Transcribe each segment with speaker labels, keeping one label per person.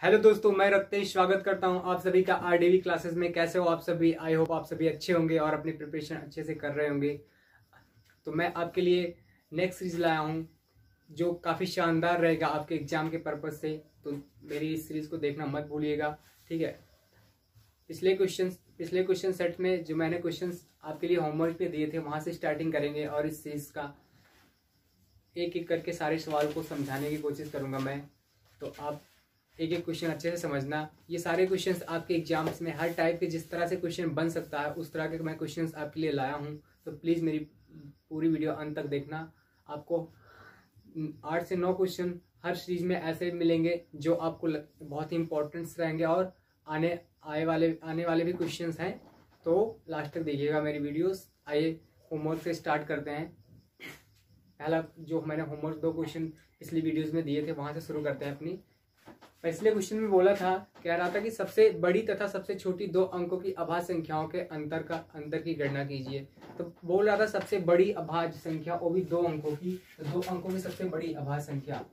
Speaker 1: Hello दोस्तों, मैं रत्तेश स्वागत करता हूं आप सभी का आरडीवी क्लासेस में। कैसे हो आप सभी? आई होप आप सभी अच्छे होंगे और अपनी प्रिपरेशन अच्छे से कर रहे होंगे। तो मैं आपके लिए नेक्स्ट सीरीज लाया हूं जो काफ़ी शानदार रहेगा आपके एग्जाम के पर्पज से। तो मेरी इस सीरीज को देखना मत भूलिएगा, ठीक है। पिछले क्वेश्चन सेट में जो मैंने क्वेश्चंस आपके लिए होमवर्क पे दिए थे वहां से स्टार्टिंग करेंगे और इस सीरीज का एक एक करके सारे सवाल को समझाने की कोशिश करूंगा मैं। तो आप एक एक क्वेश्चन अच्छे से समझना। ये सारे क्वेश्चंस आपके एग्जाम्स में हर टाइप के जिस तरह से क्वेश्चन बन सकता है उस तरह के मैं क्वेश्चंस आपके लिए लाया हूँ। तो प्लीज़ मेरी पूरी वीडियो अंत तक देखना। आपको 8 से 9 क्वेश्चन हर सीरीज में ऐसे मिलेंगे जो आपको बहुत ही इंपॉर्टेंट रहेंगे और आने वाले भी क्वेश्चंस हैं। तो लास्ट तक देखिएगा मेरी वीडियोस। आइए होमवर्क से स्टार्ट करते हैं। पहला जो मैंने होमवर्क 2 क्वेश्चन पिछली वीडियोस में दिए थे वहां से शुरू करते हैं अपनी। पिछले क्वेश्चन में बोला था, कह रहा था कि सबसे बड़ी तथा सबसे छोटी 2 अंकों की अभाज्य संख्याओं के अंतर की गणना कीजिए। तो बोल रहा था सबसे बड़ी अभाज्य संख्या, वो भी 2 अंकों की। तो 2 अंकों की सबसे बड़ी अभाज्य संख्या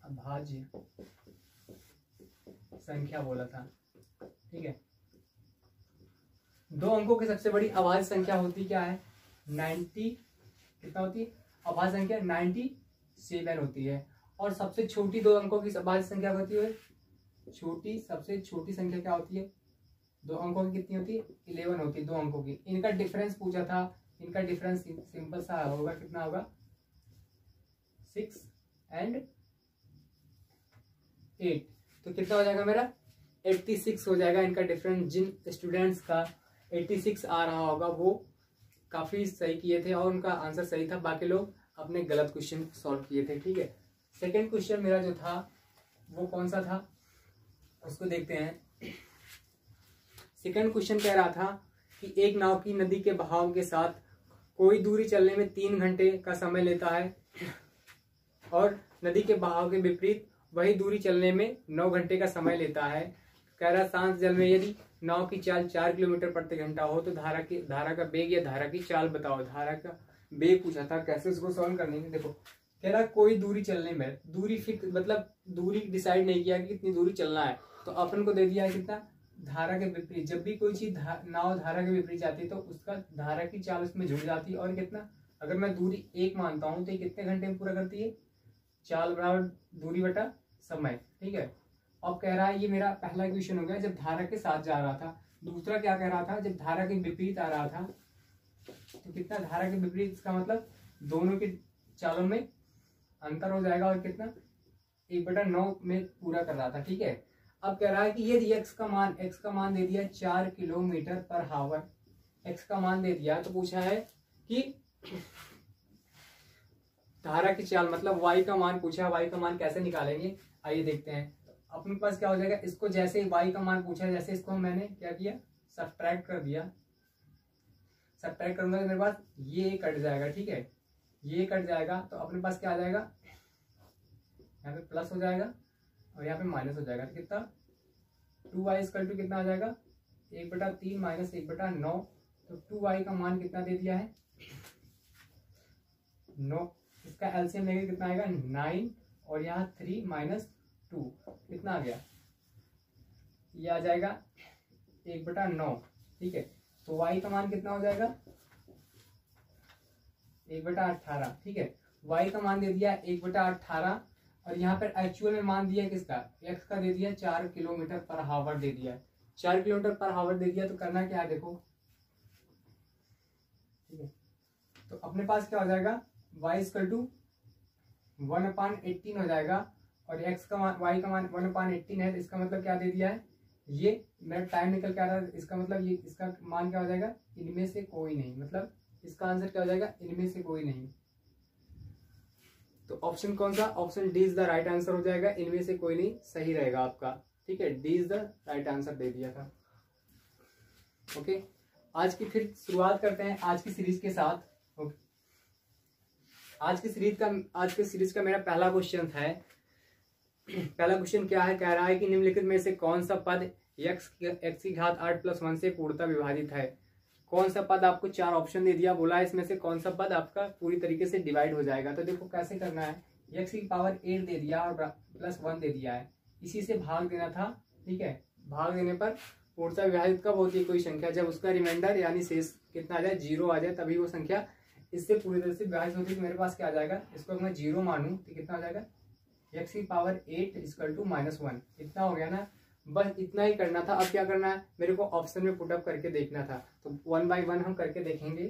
Speaker 1: अभाज्य संख्या बोला था, ठीक है। 2 अंकों की सबसे बड़ी अभाज्य संख्या होती क्या है? 90। कितना होती है अभाज्य संख्या? 97 होती है। और सबसे छोटी 2 अंकों की अभाज्य संख्या होती है सबसे छोटी संख्या क्या होती है? 2 अंकों की कितनी होती है? 11 होती है 2 अंकों की। इनका डिफरेंस पूछा था। इनका डिफरेंस सिंपल सा होगा, कितना होगा? 6 और 8। तो कितना हो जाएगा मेरा? 86 हो जाएगा इनका डिफरेंस। जिन स्टूडेंट्स का 86 आ रहा होगा वो काफी सही किए थे और उनका आंसर सही था। बाकी लोग अपने गलत क्वेश्चन सॉल्व किए थे, ठीक है। सेकंड क्वेश्चन मेरा जो था वो कौन सा था उसको देखते हैं। सेकंड क्वेश्चन कह रहा था कि एक नाव की नदी के बहाव के साथ कोई दूरी चलने में 3 घंटे का समय लेता है और नदी के बहाव के विपरीत वही दूरी चलने में 9 घंटे का समय लेता है। कह रहा शांत जल में यदि नाव की चाल 4 किलोमीटर प्रति घंटा हो तो धारा का बेग या धारा की चाल बताओ। धारा का बेग पूछा था, कैसे उसको सॉल्व करने में। देखो कह रहा कोई दूरी चलने में, दूरी फिक्स मतलब दूरी डिसाइड नहीं किया कि कितनी दूरी चलना है। तो अपन को दे दिया है कितना? धारा के विपरीत। जब भी कोई चीज नाव धारा के विपरीत जाती है तो उसका धारा की चाल उसमें जुड़ जाती है। और कितना, अगर मैं दूरी 1 मानता हूं तो ये कितने घंटे में पूरा करती है? चाल बराबर दूरी बटा समय, ठीक है। अब कह रहा है, ये मेरा पहला क्वेश्चन हो गया जब धारा के साथ जा रहा था। दूसरा क्या कह रहा था? जब धारा के विपरीत आ रहा था तो कितना धारा के विपरीत, इसका मतलब दोनों के चालों में अंतर हो जाएगा और कितना 1/9 में पूरा कर रहा था, ठीक है। अब कह रहा है कि यदि x का मान दे दिया 4 किलोमीटर पर हावर। x का मान दे दिया तो पूछा है कि धारा की चाल मतलब y का मान पूछा है। y का मान कैसे निकालेंगे आइए देखते हैं। अपने पास क्या हो जाएगा? इसको जैसे y का मान पूछा है, जैसे इसको मैंने क्या किया? सब्ट्रैक्ट कर दिया। सब्ट्रैक्ट करूंगा तो मेरे पास ये कट जाएगा, ठीक है। ये कट जाएगा तो अपने पास क्या आ जाएगा? यहाँ पे प्लस हो जाएगा और यहाँ पे माइनस हो जाएगा। तो कितना? 2y = कितना आ जाएगा? 1/3 माइनस 1/9। तो 2y का मान कितना दे दिया है? 9। इसका एलसीएम लेंगे कितना आएगा? 9 और यहाँ 3 माइनस 2 कितना आ गया? ये आ जाएगा 1/9, ठीक है। तो y का मान कितना हो जाएगा? 1/18, ठीक है। y का मान दे दिया 1/18 और यहाँ पर एक्चुअल में मान दिया किसका? x का दे दिया 4 किलोमीटर पर हावर दे दिया। 4 किलोमीटर पर हावर दे दिया तो करना क्या है देखो, ठीक है। तो अपने पास क्या हो जाएगा? y = 1/18 हो जाएगा और x का मान y का मान 1/18 है। तो इसका मतलब क्या दे दिया है? ये मेरा टाइम निकल के आ रहा है। इसका मतलब ये इसका मान क्या हो जाएगा? इनमें से कोई नहीं। मतलब इसका आंसर क्या हो जाएगा? इनमें से कोई नहीं। तो ऑप्शन कौन सा? Option D is the right answer हो जाएगा। इनमें से कोई नहीं सही रहेगा आपका, ठीक है। D is the right answer दे दिया था। ओके, आज की फिर शुरुआत करते हैं आज की सीरीज के साथ। ओके, आज की सीरीज का मेरा पहला क्वेश्चन है। पहला क्वेश्चन क्या है? कह रहा है कि निम्नलिखित में से कौन सा पद x की घात 8 + 1 से पूर्णतः विभाजित है। कौन सा पद आपको 4 ऑप्शन दे दिया, बोला इसमें से कौन सा पद आपका पूरी तरीके से डिवाइड हो जाएगा। तो देखो कैसे करना है, x की पावर 8 दे दिया और +1 दे दिया है, इसी से भाग देना था। ठीक है, भाग देने पर पूर्णतः विभाजित कब होती है कोई संख्या, जब उसका रिमाइंडर यानी शेष कितना आ जाए, 0 आ जाए, तभी वो संख्या इससे पूरी तरह से विभाजित होती है। तो मेरे पास क्या आ जाएगा, इसको मैं 0 मानूं तो कितना आ जाएगा, x की पावर 8 = -1। इतना हो गया ना, बस इतना ही करना था। अब क्या करना है, मेरे को ऑप्शन में पुटअप करके देखना था, तो 1 by 1 हम करके देखेंगे।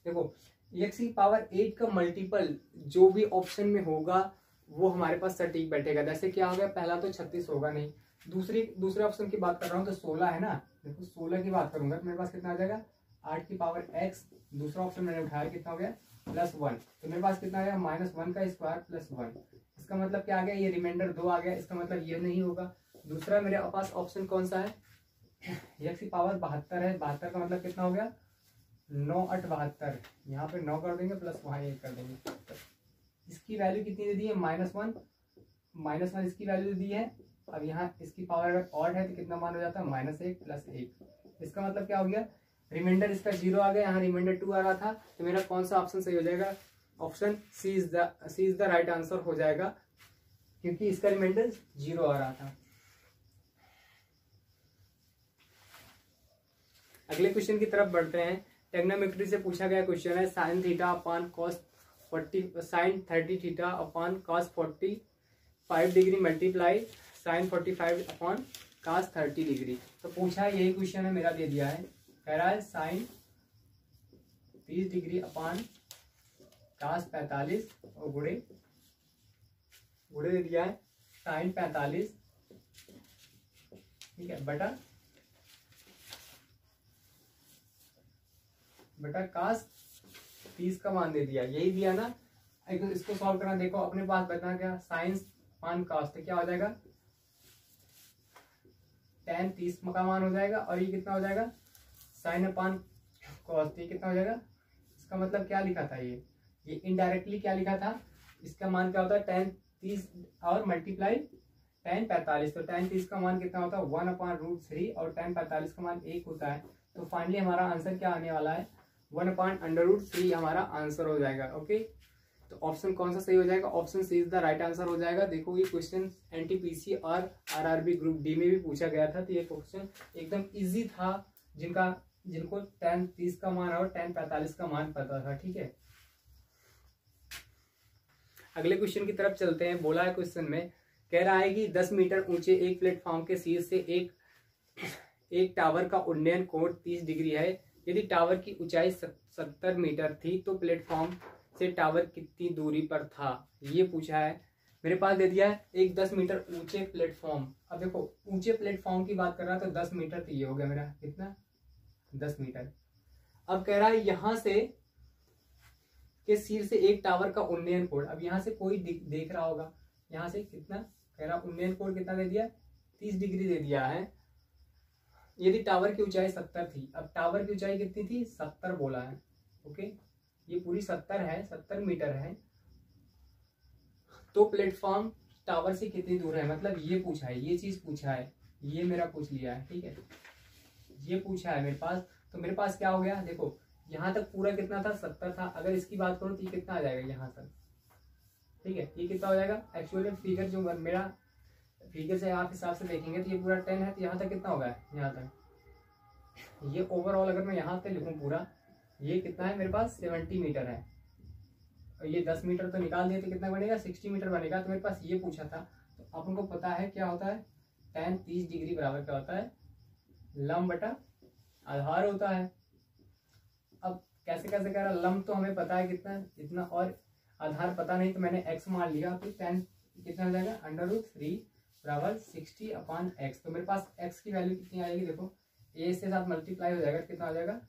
Speaker 1: देखो x की पावर 8 का मल्टीपल जो भी ऑप्शन में होगा वो हमारे पास सटीक बैठेगा। जैसे क्या हो गया, पहला तो 36 होगा नहीं, दूसरे ऑप्शन की बात कर रहा हूँ तो 16 है ना। देखो 16 की बात करूंगा तो मेरे पास कितना आ जाएगा, 8 की पावर x, दूसरा ऑप्शन मैंने उठाया कितना हो गया, +1, तो मेरे पास कितना आ गया, -1 का स्क्वायर +1। इसका मतलब क्या आ गया, ये रिमाइंडर 2 आ गया, इसका मतलब ये नहीं होगा। दूसरा मेरे पास ऑप्शन कौन सा है, x की पावर 72 है, 72 का मतलब कितना हो गया, 9 × 8 = 72, यहाँ पे 9 कर देंगे प्लस वहाँ 1 कर देंगे। इसकी वैल्यू कितनी दे दी है, -1 इसकी वैल्यू दी है। अब यहाँ इसकी पावर अगर ऑड है तो कितना मान हो जाता है, -1 + 1। इसका मतलब क्या हो गया, रिमाइंडर इसका 0 आ गया, यहाँ रिमाइंडर 2 आ रहा था, तो मेरा कौन सा ऑप्शन सही हो जाएगा, option C is the right answer हो जाएगा, क्योंकि इसका रिमाइंडर 0 आ रहा था। अगले क्वेश्चन की तरफ बढ़ते हैं। ट्रिग्नोमेट्री से पूछा गया क्वेश्चन है, sin θ/cos 45 degree multiply sin 45/cos 30 degree. तो पूछा है, यही क्वेश्चन है, मेरा दे दिया है, कह रहा है sin 30 डिग्री अपान cos 45 और गुणे दे दिया है sin 45, ठीक है, बटा cos 30 का मान दे दिया, यही दिया ना। इसको सॉल्व करना, देखो अपने पास बचना क्या, साइंस अपान cos, तो क्या हो जाएगा, tan 30 का मान हो जाएगा, और ये कितना हो जाएगा, sin अपान cos, तो ये कितना हो जाएगा। इसका मतलब क्या लिखा था, ये इनडायरेक्टली क्या लिखा था, इसका मान क्या होता है, tan 30 और मल्टीप्लाई tan 45, तो tan 30 का मान कितना होता है, 1/√3, और tan 45 का मान 1 होता है। तो फाइनली हमारा आंसर क्या आने वाला है, 1/√3 हमारा आंसर हो जाएगा। ओके, तो ऑप्शन कौन सा सही हो जाएगा, option C is the right answer हो जाएगा। देखो ये क्वेश्चन एनटीपीसी और आरआरबी ग्रुप डी में भी पूछा गया था, तो ये क्वेश्चन एकदम इजी था, जिनको tan 30 का मान और tan 45 का मान पता था। ठीक है, अगले क्वेश्चन की तरफ चलते हैं। बोला है क्वेश्चन में, कह रहा है कि 10 मीटर ऊंचे एक प्लेटफॉर्म के शीर्ष से एक टावर का उन्नयन कोण 30 डिग्री है। यदि टावर की ऊंचाई 70 मीटर थी तो प्लेटफॉर्म से टावर कितनी दूरी पर था, ये पूछा है। मेरे पास दे दिया है एक 10 मीटर ऊंचे प्लेटफॉर्म। अब देखो ऊंचे प्लेटफॉर्म की बात कर रहा है तो 10 मीटर, तो ये हो गया मेरा कितना, 10 मीटर। अब कह रहा है यहां से के शीर्ष से एक टावर का उन्नयन कोण, अब यहाँ से कोई देख रहा होगा, यहाँ से कितना कह रहा, उन्नयन कोण कितना दे दिया, 30 डिग्री दे दिया है। यदि टावर की ऊंचाई 70 थी, अब टावर की ऊंचाई कितनी थी, 70 बोला है। ओके, ये पूरी 70 है, 70 मीटर है, तो प्लेटफॉर्म टावर से कितनी दूर है, मतलब ये पूछा है, ये चीज पूछा है, ये मेरा पूछ लिया है। ठीक है, ये पूछा है मेरे पास, तो मेरे पास क्या हो गया, देखो यहाँ तक पूरा कितना था, 70 था। अगर इसकी बात करूँ तो ये कितना आ जाएगा यहाँ तक, ठीक है, ये कितना हो जाएगा, एक्चुअली फिगर जो मेरा फिगर से आप हिसाब से देखेंगे तो ये पूरा 10 है, तो यहाँ तक कितना होगा, यहाँ तक ये ओवरऑल अगर मैं यहाँ तक लिखूँ पूरा, ये कितना है मेरे पास, 70 मीटर है, और ये 10 मीटर तो निकाल दिए तो कितना बनेगा, 60 मीटर बनेगा। तो मेरे पास ये पूछा था, तो अपन को पता है क्या होता है, tan 30 डिग्री बराबर क्या होता है, लंब बटा आधार होता है। अब कैसे कैसे कह रहा, लंब तो हमें पता है कितना, इतना, और आधार पता नहीं, तो मैंने x मान लिया, तो tan कितना हो जाएगा, √3 बराबर 60/x। तो मेरे पास x की वैल्यू कितनी आएगी, देखो a से साथ मल्टीप्लाई हो जाएगा, कितना आ जाएगा,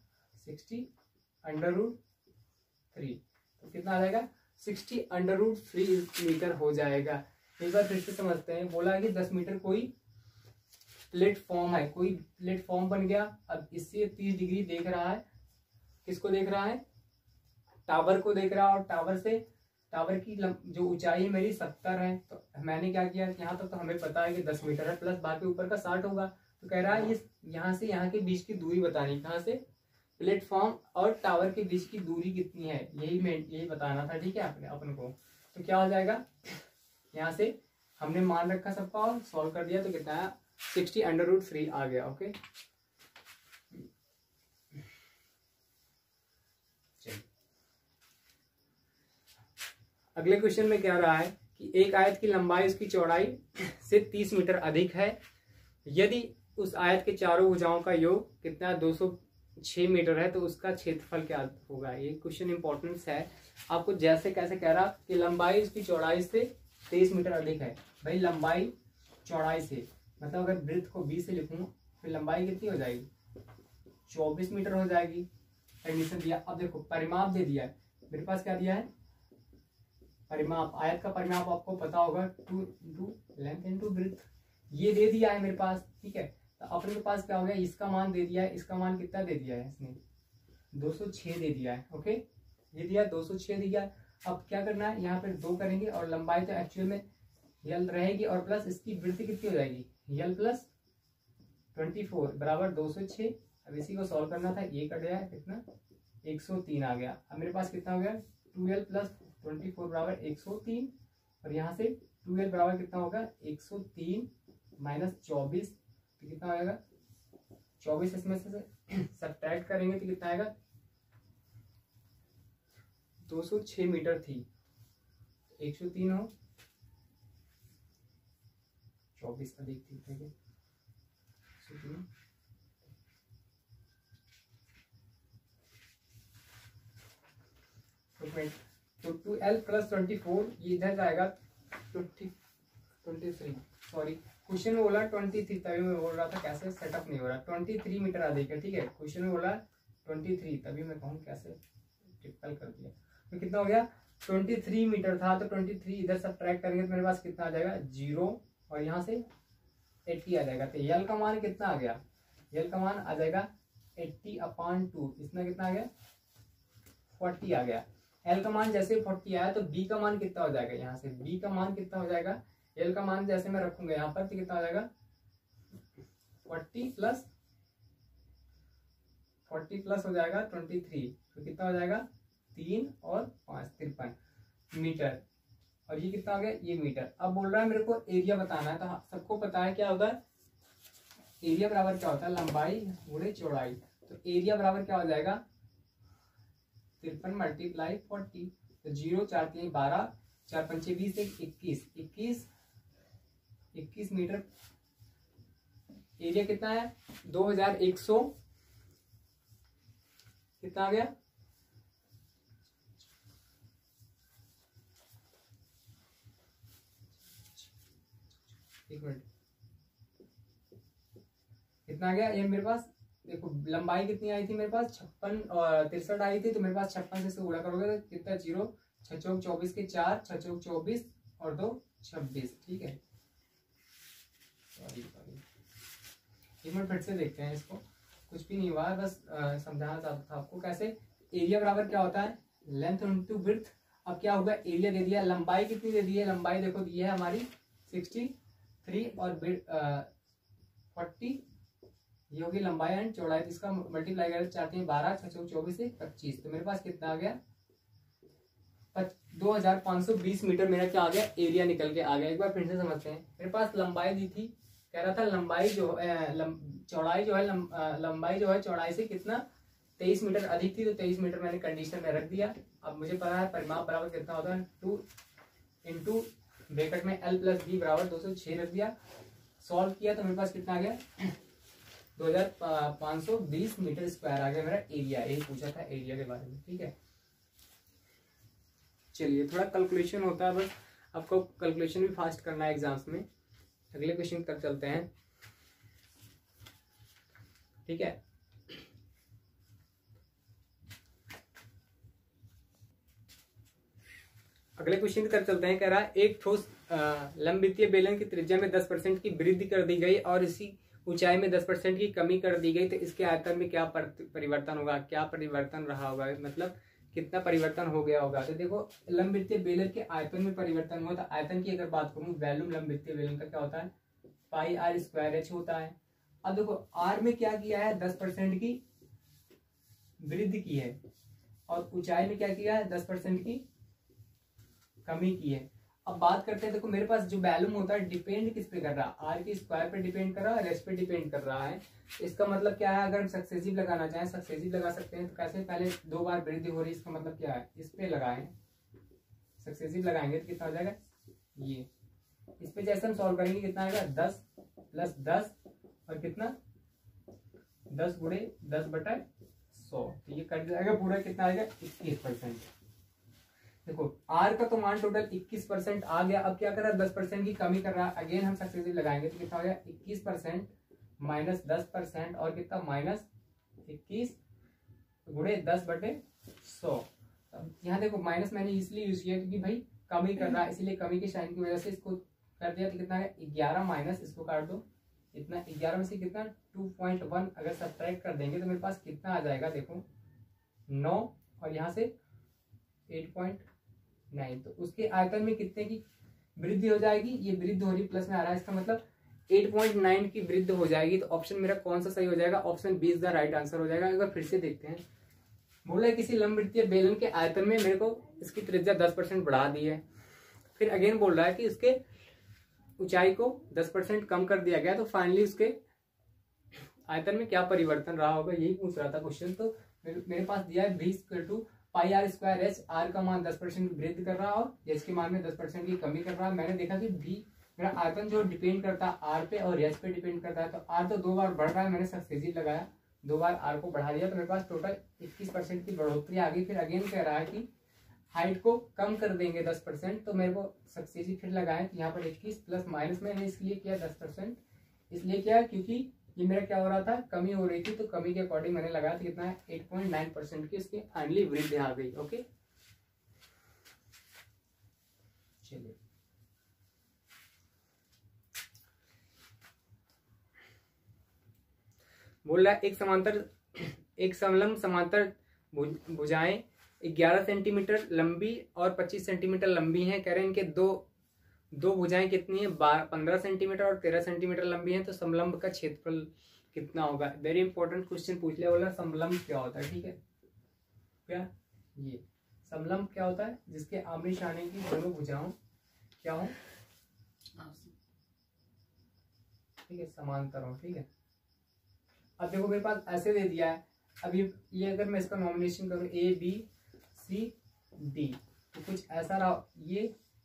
Speaker 1: 60√3, तो कितना आ जाएगा, 60√3 मीटर हो जाएगा। एक बार फिर से समझते हैं। बोला है कि 10 मीटर कोई प्लेटफॉर्म है, कोई प्लेटफॉर्म बन गया। अब इससे 30 डिग्री देख रहा है, किसको देख रहा है, टावर को देख रहा है, और टावर से टावर की जो ऊंचाई है मेरी 70 है, तो मैंने क्या किया, यहाँ तक तो हमें पता है कि 10 मीटर है, प्लस बाकी ऊपर का 60 होगा। तो कह रहा है ये यहाँ से यहाँ के बीच की दूरी बतानी, कहाँ से, प्लेटफॉर्म और टावर के बीच की दूरी कितनी है, यही बताना था। ठीक है, अपन को तो क्या हो जाएगा, यहाँ से हमने मान रखा सबका और सॉल्व कर दिया, तो कितना है 60√3 आ गया। ओके, अगले क्वेश्चन में क्या रहा है कि एक आयत की लंबाई उसकी चौड़ाई से 30 मीटर अधिक है, यदि उस आयत के चारों भुजाओं का योग कितना 206 मीटर है, तो उसका क्षेत्रफल क्या होगा। ये क्वेश्चन इंपॉर्टेंस है। आपको जैसे कैसे कह रहा कि लंबाई उसकी चौड़ाई से 23 मीटर अधिक है, भाई लंबाई चौड़ाई से मतलब अगर वृत्त को 20 से लिखूं फिर लंबाई कितनी हो जाएगी, 24 मीटर हो जाएगी। कंडीशन दिया। अब देखो परिमाप दे दिया है मेरे पास, क्या दिया है, परिमाप, आयत का परिमाप आपको पता होगा 2 इंटू लेंथ इंटू ब्रेड्थ, ये दे दिया है मेरे पास। ठीक है, तो अपने के पास क्या हो गया, इसका मान दे दिया है, इसका मान कितना दे दिया है इसने, 206 दे दिया है। ओके, ये दिया 206 दिया है। अब क्या करना है, यहाँ पे 2 करेंगे और लंबाई तो एक्चुअल में यल रहेगी और प्लस इसकी वृद्धि कितनी हो जाएगी, यल प्लस 24 बराबर 206। अब इसी को सॉल्व करना था, ये कट गया कितना 103 आ गया। अब मेरे पास कितना हो गया 2l प्लस 24 बराबर 103, और यहाँ से 2l बराबर कितना होगा 103 माइनस 24, तो कितना आएगा 24, इसमें से सब्ट्रैक्ट करेंगे तो कितना आएगा 206 मीटर थी, 103 हो 24 अधिक थी। ठीक है, 103 तो 2l प्लस 24 ये इधर जाएगा 23, सॉरी क्वेश्चन में बोला 23, तभी मैं बोल रहा था कैसे सेटअप नहीं हो रहा, 23 मीटर अधिक है। ठीक है, क्वेश्चन में बोला 23, तभी मैं कहूँ कैसे ट्रिपल कर दिया। तो कितना हो गया 23 मीटर था, तो 23 इधर सब ट्रैक करेंगे तो मेरे पास कितना आ जाएगा 0, और यहाँ से 80 आ जाएगा। तो यल का मान कितना आ गया, यल का मान आ जाएगा 80/2, इसमें कितना आ गया 40 आ गया। एल का मान जैसे 40 आया तो बी का मान कितना हो जाएगा, यहाँ से बी का मान कितना हो जाएगा, एल का मान जैसे मैं रखूंगा यहाँ पर तो कितना हो जाएगा 40 प्लस हो जाएगा 23, तो कितना हो जाएगा 3 और 5 53 मीटर, और ये कितना हो गया ये मीटर। अब बोल रहा है मेरे को एरिया बताना है, तो सबको पता है क्या होगा, एरिया बराबर क्या होता है लंबाई गुणे चौड़ाई। तो एरिया बराबर क्या हो जाएगा 53 मल्टीप्लाई 40, तो 0 4 3 12 4 5 20 21 मीटर। एरिया कितना है 2100, कितना आ गया एक मिनट, कितना आ गया ये मेरे पास, देखो लंबाई कितनी आई थी मेरे पास 56 और 63 आई थी, तो मेरे पास 56 से गुणा करोगे तो कितना 0 6 चौक 24 के 4 6 चौक 24 और 2 26। ठीक है, एक मिनट फिर से देखते हैं इसको, कुछ भी नहीं हुआ है, बस समझाना चाहता था आपको कैसे। एरिया बराबर क्या होता है लेंथ इंटू विड्थ। अब क्या होगा एरिया दे दिया, लंबाई कितनी दे दी है, लंबाई देखो दी है हमारी 63 और 40, ये होगी लंबाई एंड चौड़ाई, इसका मल्टीप्लाई करें 4 3 12 6 चौक 24 से 25, तो मेरे पास कितना आ गया 2520 मीटर मेरा क्या आ गया एरिया निकल के आ गया। एक बार फिर से समझते हैं, मेरे पास लंबाई दी थी, कह रहा था लंबाई जो चौड़ाई जो है लंबाई जो है चौड़ाई से कितना 23 मीटर अधिक थी, तो 23 मीटर मैंने कंडीशन में रख दिया। अब मुझे पता है परिमाप बराबर कितना होता है 2 इंटू ब्रैकेट में l प्लस b बराबर 206 रख दिया, सॉल्व किया तो मेरे पास कितना आ गया 2520 मीटर स्क्वायर आ गया मेरा एरिया। यही पूछा था एरिया के बारे में। ठीक है, चलिए थोड़ा कैलकुलेशन होता है, बस आपको कैलकुलेशन भी फास्ट करना है एग्जाम्स में। अगले क्वेश्चन तक चलते हैं। ठीक है, अगले क्वेश्चन की तरफ चलते हैं। कह रहा है एक ठोस लंबवृत्तीय बेलन की त्रिज्या में 10% की वृद्धि कर दी गई और इसी ऊंचाई में 10% की कमी कर दी गई, तो इसके आयतन में क्या परिवर्तन होगा, क्या परिवर्तन रहा होगा, मतलब कितना परिवर्तन हो गया होगा। तो देखो लंब वृत्तीय बेलन के आयतन में परिवर्तन हुआ। तो आयतन की अगर बात करूं, वॉल्यूम लंब वृत्तीय बेलन का क्या होता है, पाई आर स्क्वायर एच होता है। अब देखो आर में क्या किया है, 10% की वृद्धि की है, और ऊंचाई में क्या किया है, 10% की कमी की है। अब बात करते हैं, देखो मेरे पास जो वॉल्यूम होता है डिपेंड किस पे कर रहा है, आर की स्क्वायर पे डिपेंड कर रहा है, एच पे डिपेंड कर रहा है। इसका मतलब क्या है, अगर हम सक्सेसिव लगाना चाहें सक्सेसिव लगा सकते हैं। तो कैसे, पहले 2 बार वृद्धि हो रही है, इसका मतलब क्या है, इस पे लगाएं, सक्सेसिव लगाएंगे तो कितना हो जाएगा, ये इस पे जैसे हम सॉल्व करेंगे कितना आएगा, 10 + 10 और कितना 10 × 10/100। तो ये कट जाएगा पूरा, कितना आएगा 21%। देखो आर का तो मान टोटल 21% आ गया। अब क्या कर रहा है, 10% की कमी कर रहा है। अगेन हम सक्सेसिव लगाएंगे तो कितना हो गया, 21% - 10% और कितना -21 × 10/100। अब यहाँ देखो माइनस मैंने इसलिए यूज किया क्योंकि भाई कमी कर रहा है, इसलिए कमी के साइन की वजह से इसको कर दिया। तो कितना है 11 माइनस, इसको काट दो, इतना 11 में से कितना 2.1 अगर सब्ट्रैक्ट कर देंगे तो मेरे पास कितना आ जाएगा, देखो 9 और यहाँ से 8.9। तो उसके आयतन में कितने की वृद्धि हो जाएगी, ये वृद्धि हो रही प्लस में आ रहा है, इसका मतलब 8.9 की वृद्धि हो जाएगी। तो ऑप्शन मेरा कौन सा सही हो जाएगा, option B is the right answer हो जाएगा। एक बार फिर से देखते हैं, बोला है किसी लंबवृत्तीय बेलन के आयतन में मेरे को इसकी त्रिज्या 10% बढ़ा दी है। फिर अगेन बोल रहा है कि इसके ऊंचाई को 10% कम कर दिया गया। तो फाइनली उसके आयतन में क्या परिवर्तन रहा होगा, यही पूछ रहा था क्वेश्चन। तो मेरे पास दिया है v = πr² h, आर का मान 10% की वृद्धि कर रहा है और एच के मान में 10% की कमी कर रहा है। मैंने देखा कि v मेरा आयतन जो डिपेंड करता है आर पे और एच पे डिपेंड करता है। तो आर तो 2 बार बढ़ रहा है, मैंने सक्सेसिव लगाया, 2 बार आर को बढ़ा दिया, तो मेरे पास टोटल 21% की बढ़ोतरी आ गई। फिर अगेन कह रहा है कि हाइट को कम कर देंगे 10%, तो मेरे को सक्सेसिव फिर लगाए। तो यहाँ पर 21 प्लस माइनस मैंने इसलिए किया 10%, इसलिए किया क्योंकि ये मेरा क्या हो रहा था, कमी हो रही थी। तो कमी के अकॉर्डिंग मैंने लगाया। तो कितना है 8.9% की इसकी फाइनली वृद्धि आ गई। ओके चलिए बोल रहा है एक समलंब समांतर भुजाएं 11 सेंटीमीटर लंबी और 25 सेंटीमीटर लंबी हैं। कह रहे हैं इनके दो भुजाएं कितनी है, 15 सेंटीमीटर और 13 सेंटीमीटर लंबी हैं। तो समलंब का क्षेत्रफल कितना होगा। वेरी इंपॉर्टेंट क्वेश्चन पूछ लिया। बोला समलंब क्या होता है, ठीक है क्या, ये समलंब क्या होता है, जिसके आमने सामने की दोनों भुजाओं क्या हो, ठीक है, समांतर हो। ठीक है, अब देखो मेरे पास ऐसे दे दिया है। अब ये अगर मैं इसका नॉमिनेशन करूं ABCD, तो कुछ ऐसा रहा।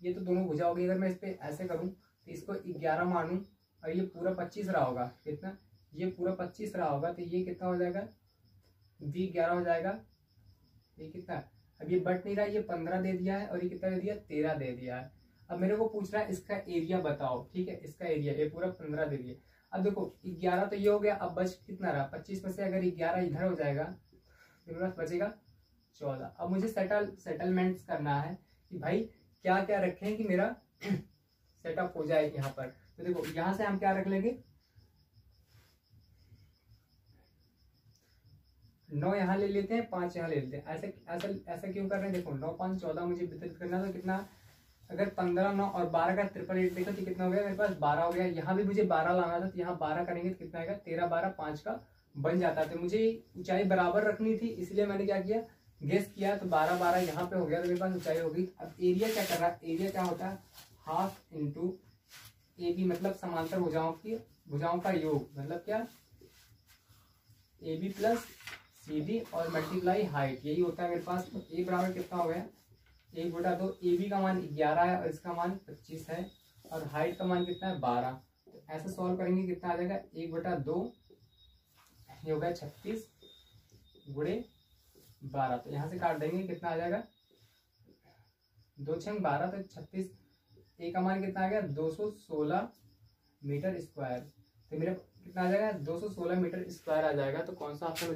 Speaker 1: ये तो दोनों भुजा होगी। अगर मैं इस पे ऐसे करूं तो इसको 11 मानूं और ये पूरा 25 रहा होगा, कितना, ये पूरा 25 रहा होगा। तो ये कितना हो जाएगा, B 11 हो जाएगा। ये कितना, अब ये बट नहीं रहा, ये 15 दे दिया है और ये कितना दे दिया, 13 दे दिया है। अब मेरे को पूछ रहा है इसका एरिया बताओ। ठीक है, इसका एरिया, ये पूरा 15 दे दिया। अब देखो 11 तो ये हो गया, अब बच कितना रहा, 25 में से अगर 11 इधर हो जाएगा तो मेरे पास बचेगा 14। अब मुझे सेटलमेंट्स करना है कि भाई क्या क्या रखें कि मेरा सेटअप हो जाए यहाँ पर। तो देखो यहाँ से हम क्या रख लेंगे, 9 यहाँ ले लेते हैं, 5 यहाँ ले लेते हैं। ऐसा क्यों कर रहे हैं, देखो 9 5 14 मुझे वितरित करना। तो कितना, अगर 15 9 और 12 का 888 देखो तो कितना हो गया, मेरे पास 12 हो गया। यहाँ भी मुझे 12 लाना था, तो यहाँ 12 करेंगे तो कितना आएगा, 13 12 5 का बन जाता है। तो मुझे ऊंचाई बराबर रखनी थी, इसलिए मैंने क्या किया, गेस किया। तो 12 12 यहाँ पे हो गया, तो मेरे पास ऊंचाई होगी। अब एरिया क्या कर रहा है, एरिया क्या होता है, हाफ इंटू AB, मतलब समांतर भुजाओं का योग, मतलब क्या, AB + CD और मल्टीप्लाई हाइट, यही होता है मेरे पास। तो A बराबर कितना हो गया, 1/2। AB का मान 11 है और इसका मान 25 है और हाइट का मान कितना है, 12। तो ऐसे सॉल्व करेंगे कितना आ जाएगा, 1/2, ये हो गया 36 × 12। तो यहाँ से काट देंगे, कितना आ जाएगा, 2 6 12, तो 36। A का मान कितना आ गया, 216 मीटर स्क्वायर। तो मेरा कितना आ जाएगा, 216 मीटर स्क्वायर आ जाएगा। तो कौन सा ऑप्शन हो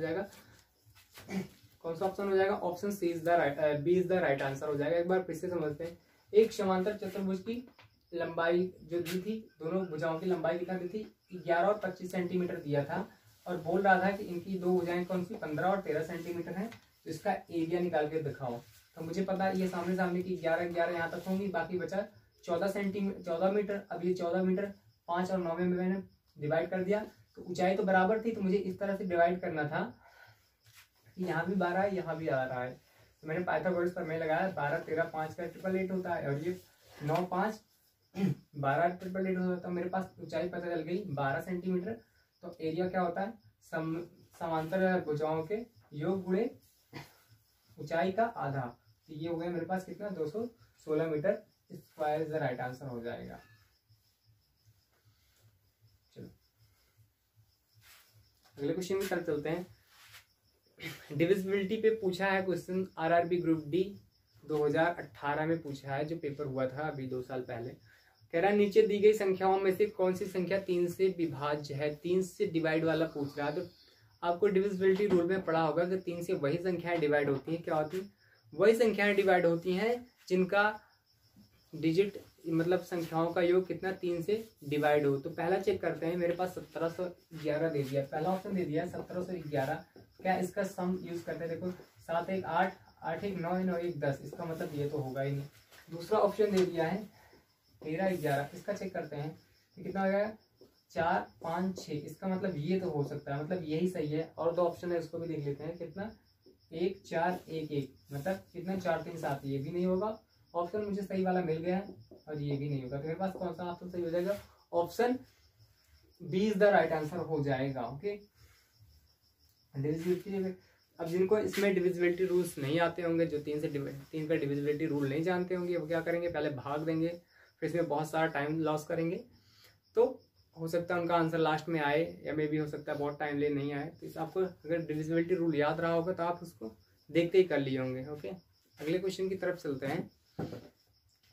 Speaker 1: जाएगा, option C is the right, B is the right answer हो जाएगा। एक बार फिर से समझते हैं। एक समांतर चतुर्भुज की लंबाई जो दी थी, दोनों भुजाओं की लंबाई कितना दी थी, 11 और 25 सेंटीमीटर दिया था। और बोल रहा था कि इनकी दो भुजाएं कौन सी, 15 और 13 सेंटीमीटर है। तो इसका एरिया निकाल के दिखाओ। तो मुझे पता है ये सामने सामने की 11 11 यहाँ तक होंगी, बाकी बचा 14 मीटर। अब ये 14 मीटर 5 और 9 में मैंने डिवाइड कर दिया, तो ऊंचाई तो बराबर थी, तो मुझे इस तरह से डिवाइड करना था कि यहाँ भी 12 है, यहाँ भी आ रहा है। तो मैंने पाइथागोरस प्रमेय लगाया, 12 13 5 का 888 होता है, और ये 9 5 12 888 होता है। तो मेरे पास ऊंचाई पता चल गई 12 सेंटीमीटर। तो एरिया क्या होता है, समांतर भुजाओं के योग गुणे ऊंचाई का आधा। तो ये हो गया मेरे पास कितना, 216 meter square is the right answer हो जाएगा। चलो अगले क्वेश्चन की तरफ चलते हैं। डिविजिबिलिटी पे पूछा है क्वेश्चन, आरआरबी ग्रुप डी 2018 में पूछा है, जो पेपर हुआ था अभी 2 साल पहले। कह रहा है नीचे दी गई संख्याओं में से कौन सी संख्या 3 से विभाज्य है। 3 से डिवाइड वाला पूछ रहा है। तो आपको डिविजिबिलिटी रूल में पढ़ा होगा कि 3 से वही संख्याएं डिवाइड होती हैं। क्या होती है, वही संख्याएं डिवाइड होती हैं जिनका डिजिट मतलब संख्याओं का योग कितना 3 से डिवाइड हो। तो पहला चेक करते हैं, मेरे पास 1711 दे दिया, पहला ऑप्शन दे दिया 1711। क्या इसका सम यूज करते हैं, देखो 7 1 8 8 1 9 9 1 10, इसका मतलब ये तो होगा ही नहीं। दूसरा ऑप्शन दे दिया है 13 11, इसका चेक करते हैं कि कितना हो जाएगा 4 5 6, इसका मतलब ये तो हो सकता है, मतलब यही सही है। और 2 ऑप्शन है उसको भी देख लेते हैं, कितना 1 4 1 1, मतलब कितना 4 3 7, ये भी नहीं होगा। ऑप्शन मुझे सही वाला मिल गया है और ये भी नहीं होगा। तो मेरे पास कौन सा ऑप्शन सही हो जाएगा, option B is the right answer हो जाएगा। Okay, divisibility. अब जिनको इसमें डिविजिबिलिटी रूल्स नहीं आते होंगे, जो 3 का डिविजिबिलिटी रूल नहीं जानते होंगे, वो क्या करेंगे, पहले भाग देंगे, फिर इसमें बहुत सारा टाइम लॉस करेंगे। तो हो सकता है उनका आंसर लास्ट में आए, या मे भी हो सकता है बहुत टाइम ले नहीं आए। तो इस आपको अगर डिविजिबिलिटी रूल याद रहा होगा तो आप उसको देखते ही कर लिए होंगे। ओके, अगले क्वेश्चन की तरफ चलते हैं।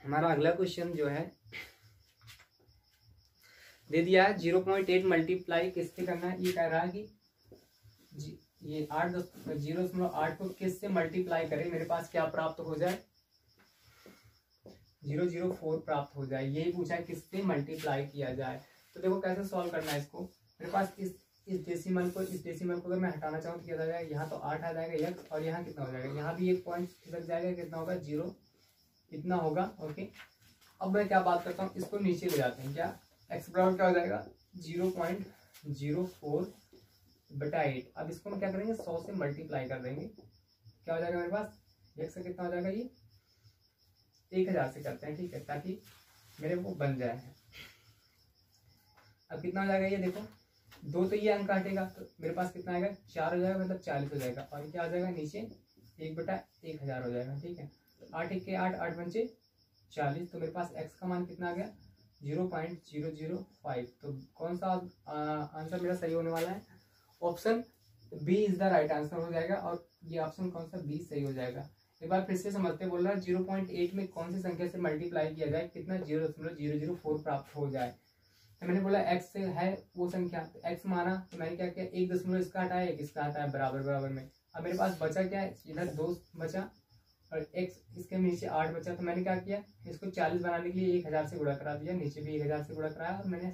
Speaker 1: हमारा अगला क्वेश्चन जो है दे दिया है 0.8 मल्टीप्लाई किससे करना है। ये कह रहा है कि ये 0.8 को किस से मल्टीप्लाई करें, मेरे पास क्या प्राप्त हो जाए, 004 प्राप्त हो जाए। यही पूछा है किससे मल्टीप्लाई किया जाए। तो देखो कैसे सॉल्व करना है इसको। मेरे पास इस डेसिमल को अगर मैं हटाना चाहूँ तो क्या हो जाएगा, यहाँ तो 8 आ जाएगा x, और यहाँ कितना हो जाएगा, यहाँ भी 1 पॉइंट लग जाएगा, कितना होगा 0 इतना होगा। ओके, अब मैं क्या बात करता हूँ, इसको नीचे ले जाते हैं। क्या x बराबर क्या हो जाएगा 0.04 बटा 8। अब इसको हम क्या करेंगे 100 से मल्टीप्लाई कर देंगे। क्या हो जाएगा मेरे पास, x का कितना हो जाएगा, ये 1000 से करते हैं, ठीक है, ताकि मेरे वो बन जाए। अब कितना हो जाएगा, ये देखो 2 तो ये अंक काटेगा, तो मेरे पास कितना आएगा 4 हो जाएगा, मतलब 40 हो जाएगा। और क्या आ जाएगा नीचे 1 बटा 1000 हो जाएगा, ठीक है। तो 8 1 के 8 8 पंचे 40, तो मेरे पास x का मान कितना आ गया 0.005। तो कौन सा आंसर मेरा सही होने वाला है, option B is the right answer हो जाएगा। और ये ऑप्शन कौन सा, बी सही हो जाएगा। एक बार फिर से समझते, बोल रहा है 0.8 में कौन सी संख्या से मल्टीप्लाई किया जाए, कितना 0.004 प्राप्त हो जाए। तो मैंने बोला x से है वो संख्या, तो x माना, तो मैंने क्या किया 1 दशमलव इसका हटाया, 1 इसका हटाया, बराबर बराबर में। अब मेरे पास बचा क्या है, इधर 2 बचा और x इसके नीचे 8 बचा। तो मैंने क्या किया, इसको 40 बनाने के लिए 1000 से गुणा करा दिया, नीचे भी 1000 से गुणा कराया, और मैंने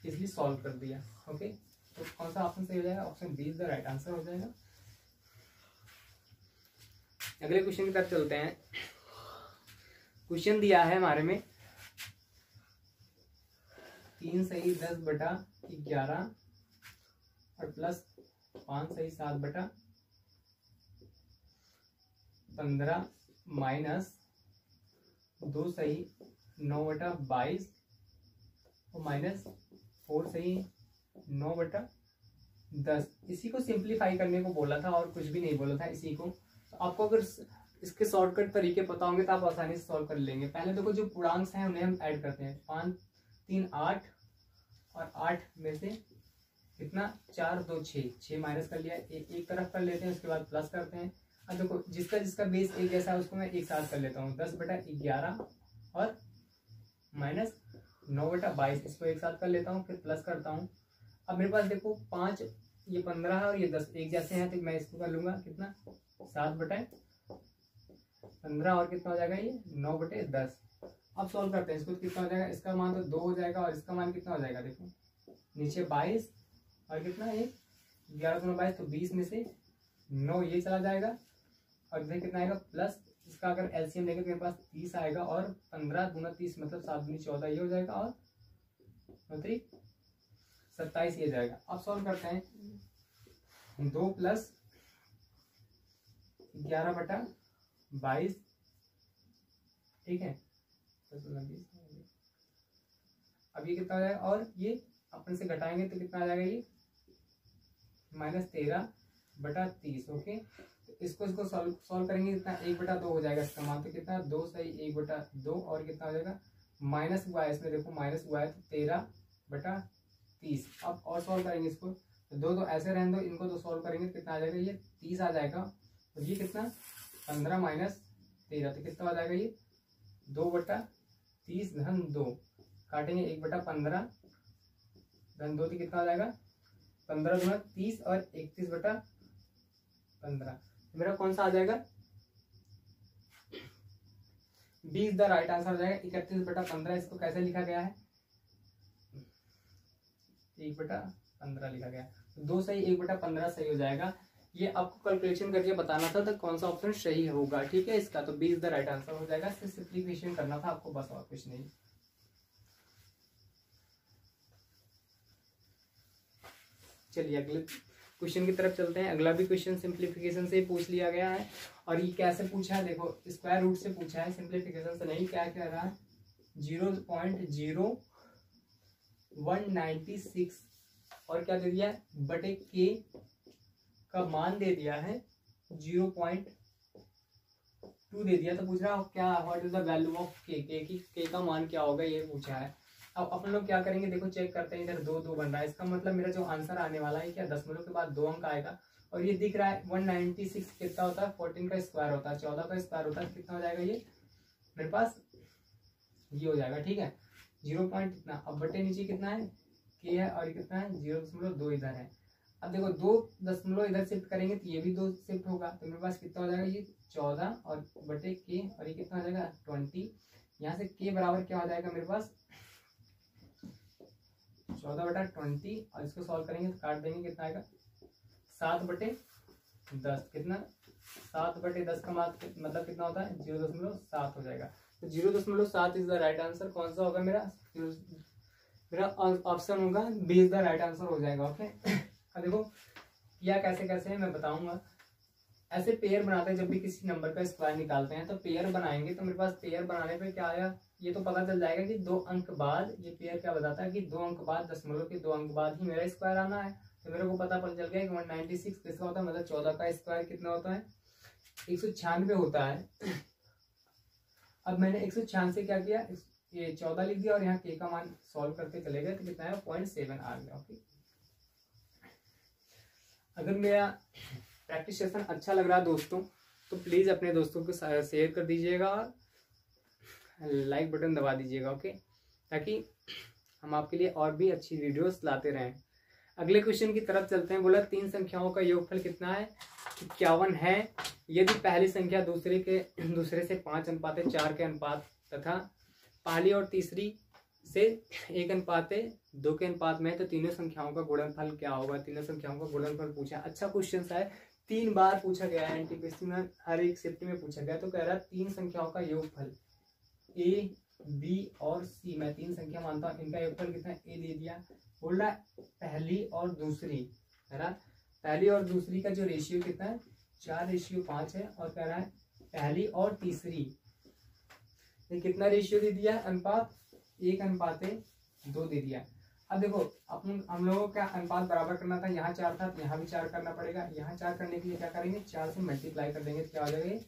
Speaker 1: इसलिए सॉल्व कर दिया। ओके, तो कौन सा ऑप्शन सही हो जाएगा, option B is the right answer हो जाएगा। अगले क्वेश्चन की तरफ चलते हैं। क्वेश्चन दिया है हमारे में 3 सही 10 बटा 11 और प्लस 5 सही 7 बटा 15 माइनस 2 सही 9 बटा 22 और माइनस 4 सही 9 बटा 10। इसी को सिंप्लीफाई करने को बोला था और कुछ भी नहीं बोला था इसी को। तो आपको अगर इसके शॉर्टकट तरीके पता होंगे तो आप आसानी से सॉल्व कर लेंगे। पहले देखो जो पूर्णांक हैं उन्हें हम ऐड करते हैं, 5 3 8 और 8 में से कितना 4 2 6 माइनस कर लिया, एक तरफ कर लेते हैं, उसके बाद प्लस करते हैं। अब देखो जिसका जिसका बेस एक जैसा है उसको मैं एक साथ कर लेता हूँ, 10 बटा 11 और माइनस 9 बटा 22, इसको एक साथ कर लेता हूँ, फिर प्लस करता हूँ। अब मेरे पास देखो 5 ये 15 है और ये 10 एक जैसे हैं, तो मैं इसको कर लूंगा कितना 7 बटा 15 और कितना हो जाएगा ये 9 बटे 10। अब सॉल्व करते हैं इसको, तो कितना हो जाएगा, इसका मान तो 2 हो जाएगा और इसका मान कितना हो जाएगा, देखो नीचे 22 और कितना ये 11 22, तो 20 में से 9 ये चला जाएगा और इधर कितना आएगा प्लस, इसका अगर एलसीएम लेंगे तो मेरे पास 30 आएगा, और 15 दूना 30 मतलब 7 दूनी 14 ये हो जाएगा, और 27 ये जाएगा। अब सॉल्व करते हैं। 2 + 11/22, ठीक है। अब ये कितना हो जाएगा, और ये अपन से घटाएंगे तो कितना आ जाएगा, ये -13/30। ओके, तो इसको सॉल्व करेंगे, कितना 1/2 हो जाएगा इसका मान, तो कितना 2 सही 1/2, और कितना हो जाएगा माइनस हुआ है इसमें, देखो माइनस हुआ है तो 13/30। अब और सॉल्व करेंगे इसको, तो दो ऐसे रहने दो, इनको तो सॉल्व करेंगे तो कितना आ जाएगा, ये 30 आ जाएगा, और ये कितना 15 - 13, तो कितना आ जाएगा, ये 2/30 धन 2, काटेंगे 1/15 धन 2, तो कितना आ जाएगा 15 दूना 30 और 31/15। मेरा कौन सा आ जाएगा, B is the right answer हो जाएगा। 31/15 इसको कैसे लिखा गया है, 1/15 लिखा गया है, तो 2 सही 1/15 सही हो जाएगा। ये आपको कैलकुलेशन करके बताना था तो कौन सा ऑप्शन सही होगा, ठीक है इसका, तो B is the right answer हो जाएगा। सिर्फ सिंप्लीफिकेशन करना था आपको बस, और कुछ नहीं। चलिए अगले क्वेश्चन की तरफ चलते हैं। अगला भी क्वेश्चन सिंप्लीफिकेशन से ही पूछ लिया गया है, और ये कैसे पूछा है, देखो स्क्वायर रूट से पूछा है, सिंप्लीफिकेशन से नहीं। क्या कह रहा है, 0.0196 और क्या दे दिया है, बटे के का मान दे दिया है 0.2 दे दिया, तो पूछ रहा है क्या what is the value of के का मान क्या होगा, ये पूछा है। अब अपन लोग क्या करेंगे, देखो चेक करते हैं, इधर 2 2 बन रहा है, इसका मतलब मेरा जो आंसर आने वाला है क्या दशमलव के बाद 2 अंक आएगा, और ये दिख रहा है 196 कितना होता है, 14 का स्क्वायर होता है, 14 का स्क्वायर होता है, कितना हो जाएगा ये मेरे पास, ये हो जाएगा, ठीक है 0 पॉइंट कितना। अब बटे नीचे कितना है के है, और ये कितना है 0.2 इधर है। अब देखो 2 दशमलव इधर शिफ्ट करेंगे तो ये भी 2 शिफ्ट होगा, तो मेरे पास कितना हो जाएगा, ये 14 और बटे के, और ये कितना हो जाएगा 20। यहाँ से के बराबर क्या हो जाएगा मेरे पास 14/20, और इसको सॉल्व करेंगे तो काट देंगे, कितना आएगा 7/10, कितना 7/10 का मतलब कितना होता है 0.7 हो जाएगा, तो 0.7 इज द राइट आंसर। कौन सा होगा मेरा ऑप्शन होगा B is the right answer हो जाएगा। ओके, अब देखो किया कैसे कैसे है मैं बताऊंगा। ऐसे पेयर बनाते हैं, जब भी किसी नंबर का स्क्वायर निकालते हैं तो पेयर बनाएंगे, तो मेरे पास पेयर बनाने पे क्या आया, ये तो पता चल जाएगा कि 2 अंक बाद, ये पेयर क्या बताता है कि 2 अंक बाद, दशमलव के 2 अंक बाद ही मेरा स्क्वायर आना है, तो मेरे को पता चल गया कि 196 किसका होता है, मतलब 14 का स्क्वायर कितना होता है 196 होता है। अब मैंने 196 क्या किया, ये 14 लिख दिया, और यहाँ के का मान सॉल्व करते चले गए, तो कितना है 0.7 आ गया। ओके, अगर मेरा प्रैक्टिस सेशन अच्छा लग रहा है दोस्तों, तो प्लीज़ अपने दोस्तों को शेयर कर दीजिएगा, और लाइक बटन दबा दीजिएगा। ओके, ताकि हम आपके लिए और भी अच्छी वीडियोस लाते रहें। अगले क्वेश्चन की तरफ चलते हैं। बोला 3 संख्याओं का योगफल कितना है, 51 है, यदि पहली संख्या दूसरे से 5:4 के अनुपात तथा पहली और तीसरी से 1:2 के अनुपात में है, तो तीनों संख्याओं का गुणनफल क्या होगा। तीनों संख्याओं का गुणनफल पूछा, अच्छा क्वेश्चन है, 3 बार पूछा गया है, एनटीपीसी में हर एक शिफ्ट में पूछा गया, तो कह रहा है 3 संख्याओं का योगफल ए बी और सी, मैं 3 संख्या मानता हूँ, इनका योगफल कितना है, ए दे दिया। बोल रहा है पहली और दूसरी, है ना, पहली और दूसरी का जो रेशियो कितना है 4:5 है, और कह रहा है पहली और तीसरी ये कितना रेशियो दे दिया, अनुपात 1:2 दे दिया। अब देखो हम लोगों को क्या अनुपात बराबर करना था, यहाँ 4 था तो यहाँ भी 4 करना पड़ेगा, यहाँ 4 करने के लिए क्या करेंगे 4 से मल्टीप्लाई कर देंगे, तो क्या हो जाएगा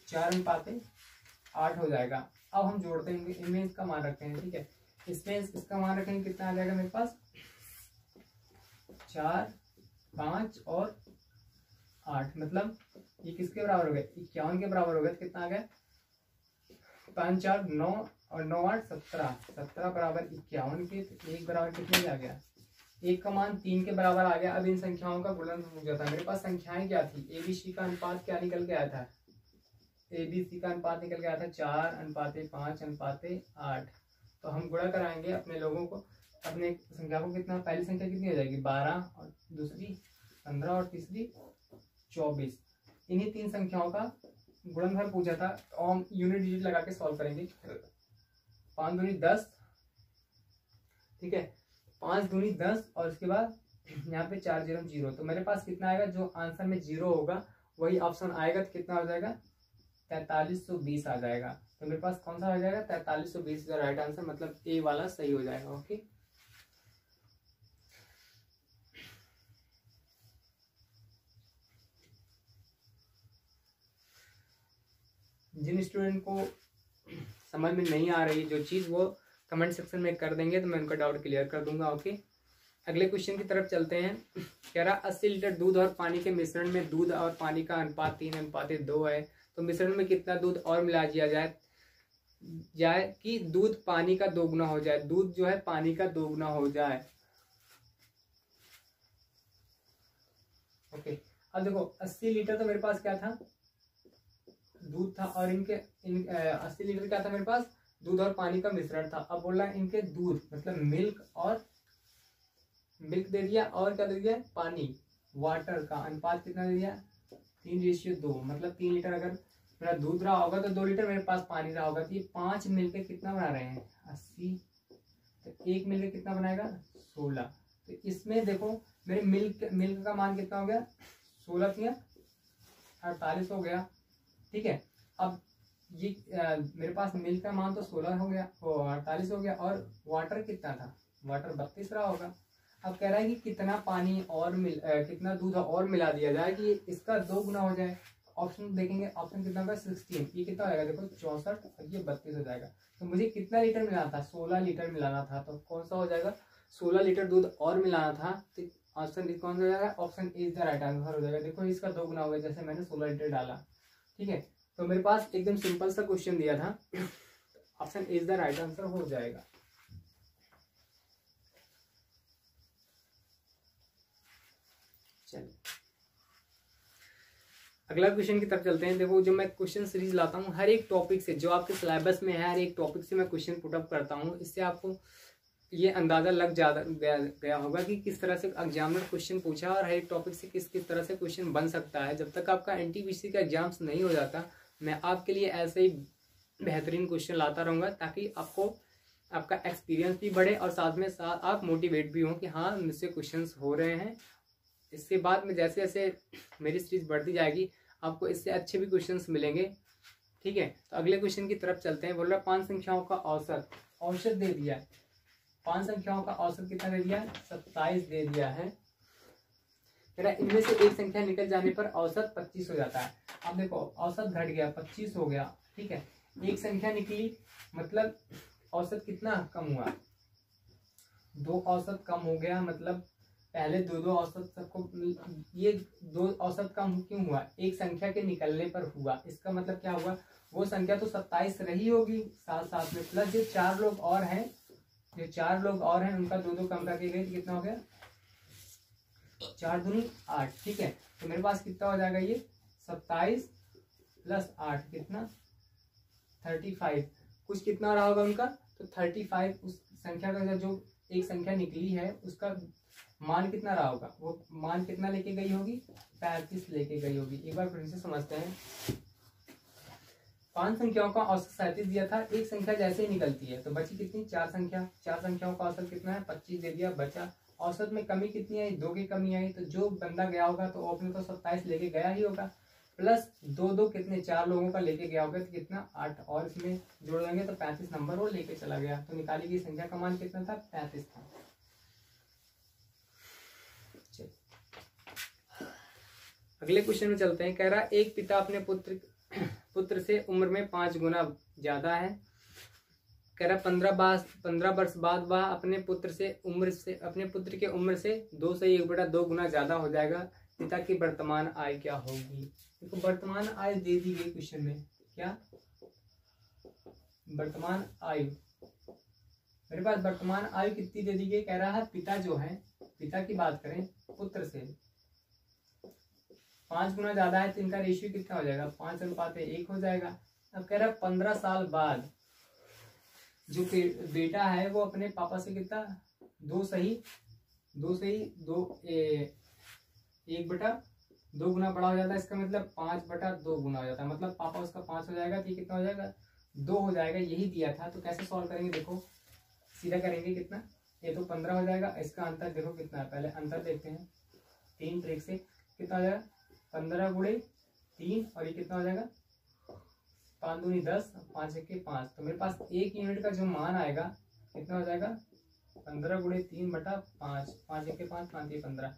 Speaker 1: 4:8 हो जाएगा। अब हम जोड़ते हैं, इनमें इसका मान रखते हैं, ठीक है, इसमें इसका मान रखेंगे, कितना आ जाएगा मेरे पास 4, 5 और 8, मतलब ये किसके बराबर हो गए 51 के बराबर हो गए, तो कितना आ गया 5 4 9 और 9 8 17, 17 बराबर 51 के, तो 1 बराबर कितने आ गया, 1 का मान 3 के बराबर आ गया। अब इन संख्याओं का गुणनफल पूछा था, मेरे पास संख्याएं क्या थी, एबीसी का अनुपात क्या निकल के आया था, एबीसी का अनुपात निकल के आया था 4:5:8, तो हम गुणा कराएंगे अपने लोगों को, अपने संख्या को, कितना पहली संख्या कितनी हो जाएगी 12 और दूसरी 15 और तीसरी 24, इन्हीं 3 संख्याओं का गुणनफल पूछा था, तो हम यूनिट डिजिट लगा के सॉल्व करेंगे। 5 दूनी 10, ठीक है, 5 दूनी 10 और उसके बाद यहाँ पे 4 0 0, तो मेरे पास कितना आएगा, जो आंसर में 0 होगा वही ऑप्शन आएगा, तो कितना हो जाएगा 4320 आ जाएगा। तो मेरे पास कौन सा हो जाएगा 4320 का राइट आंसर, मतलब ए वाला सही हो जाएगा। ओके, जिन स्टूडेंट को समझ में नहीं आ रही जो चीज़, वो कमेंट सेक्शन में कर देंगे तो मैं उनका डाउट क्लियर कर दूंगा। ओके, अगले क्वेश्चन की तरफ चलते हैं। कह रहा 80 लीटर दूध और पानी के मिश्रण में दूध और पानी का अनुपात 3:2 है, तो मिश्रण में कितना दूध और मिला दिया जाए कि दूध पानी का दोगुना हो जाए, दूध जो है पानी का दोगुना हो जाए। ओके, अब देखो 80 लीटर तो मेरे पास क्या था, दूध था, और इनके 80 लीटर क्या था मेरे पास, दूध और पानी का मिश्रण था। अब बोल रहा है इनके दूध मतलब मिल्क दे दिया, और क्या दे दिया, पानी वाटर का अनुपात कितना दे दिया 3:2, मतलब 3 लीटर अगर मेरा दूध रहा होगा तो 2 लीटर मेरे पास पानी रहा होगा, तो ये 5 मिलके कितना बना रहे हैं 80, तो 1 मिलके कितना बनाएगा 16। तो इसमें देखो मेरे मिल्क का मान कितना हो गया 16 थिया 48 हो गया, ठीक है। अब ये मेरे पास मिल्क का मान तो 16 हो गया, 48 हो गया, और वाटर कितना था, वाटर 32 रहा होगा। अब कह रहा है कि कितना पानी और कितना दूध और मिला दिया जाए कि इसका 2 गुना हो जाए। ऑप्शन देखेंगे, ऑप्शन कितना होगा 16, ये कितना हो जाएगा देखो 64 और ये 32 हो जाएगा। तो मुझे कितना लीटर मिलाना था 16 लीटर मिलाना था, तो कौन सा हो जाएगा 16 लीटर दूध और मिलाना था, तो ऑप्शन कौन सा हो जाएगा, option A is the right answer हो जाएगा। देखो इसका 2 गुना हो गया, जैसे मैंने 16 लीटर डाला, ठीक है। तो मेरे पास एकदम सिंपल सा क्वेश्चन दिया था, option A is the right answer हो जाएगा। चलिए अगला क्वेश्चन की तरफ चलते हैं। देखो जो मैं क्वेश्चन सीरीज लाता हूँ, हर एक टॉपिक से जो आपके सिलेबस में है, हर एक टॉपिक से मैं क्वेश्चन पुट अप करता हूँ। इससे आपको ये अंदाजा लग गया होगा कि किस तरह से एग्जामिनर क्वेश्चन पूछा और हर एक टॉपिक से किस किस तरह से क्वेश्चन बन सकता है। जब तक आपका एनटीपीसी का एग्जाम्स नहीं हो जाता, मैं आपके लिए ऐसे ही बेहतरीन क्वेश्चन लाता रहूँगा, ताकि आपका एक्सपीरियंस भी बढ़े और साथ में साथ आप मोटिवेट भी हों कि हाँ मुझसे क्वेश्चन हो रहे हैं। इसके बाद में जैसे जैसे मेरी सीरीज बढ़ती जाएगी, आपको इससे अच्छे भी क्वेश्चंस मिलेंगे, ठीक है। तो अगले क्वेश्चन की तरफ चलते हैं। बोल रहा 5 संख्याओं का औसत दे दिया है, 5 संख्याओं का औसत कितना दे दिया है 27 दे दिया है। इनमें से एक संख्या निकल जाने पर औसत 25 हो जाता है। अब देखो औसत घट गया 25 हो गया, ठीक है। एक संख्या निकली मतलब औसत कितना कम हुआ, 2 औसत कम हो गया, मतलब पहले 2 औसत सबको, ये 2 औसत कम क्यों हुआ, एक संख्या के निकलने पर हुआ। इसका मतलब क्या हुआ, वो संख्या तो 27 रही होगी, साथ साथ में प्लस जो 4 लोग और हैं, उनका 2 कम करके गए, कितना हो गया 4 दूनी 8, ठीक है। तो मेरे पास कितना हो जाएगा ये 27 + 8 कितना 35, कुछ कितना रहा होगा उनका, तो 35 उस संख्या का जो एक संख्या निकली है उसका मान कितना रहा होगा, वो मान कितना लेके गई होगी 35 लेके गई होगी। एक बार फिर से समझते हैं। 5 संख्याओं का औसत 37 दिया था, एक संख्या जैसे ही निकलती है तो बची कितनी 4 संख्याओं का औसत कितना है 25 दे दिया, बचा औसत में कमी कितनी आई 2 की कमी आई, तो जो बंदा गया होगा तो अपने तो 27 लेके गया ही होगा, प्लस 2 कितने 4 लोगों का लेके गया होगा, तो कितना 8 और इसमें जोड़ देंगे तो 35 नंबर वो लेके चला गया। तो निकाली गई संख्या का मान कितना था 35 था। अगले क्वेश्चन में चलते हैं। कह रहा एक पिता अपने पुत्र से उम्र में 5 गुना ज्यादा है। कह रहा 15 वर्ष बाद वह अपने पुत्र के उम्र से 2 से 1/2 गुना ज्यादा हो जाएगा। पिता की वर्तमान आय क्या होगी। देखो वर्तमान आय दे दी गई क्वेश्चन में, क्या वर्तमान आयु, मेरे पास वर्तमान आयु कितनी दे दी गई। कह रहा है पिता जो है, पिता की बात करें पुत्र से 5 गुना ज्यादा है, तो इनका रेशियो कितना हो जाएगा 5:1 हो जाएगा। अब कह रहा 15 साल बाद जो बेटा है वो अपने पापा से कितना 2 1/2 2 गुना बड़ा हो जाता है, इसका मतलब 5/2 गुना हो जाता है, मतलब पापा उसका 5 हो जाएगा तो ये कितना हो जाएगा 2 हो जाएगा, यही दिया था। तो कैसे सॉल्व करेंगे, देखो सीधा करेंगे, कितना, ये तो 15 हो जाएगा, इसका अंतर देखो कितना है, पहले अंतर देखते हैं। 3 ट्रिक से कितना हो जाएगा 15 गुणे 3 और ये कितना हो जाएगा 5 दूनी 10, 5 1 5। तो मेरे पास 1 यूनिट का जो मान आएगा कितना हो जाएगा 15 गुणे 3/5, 5 1 5, 5 3 15।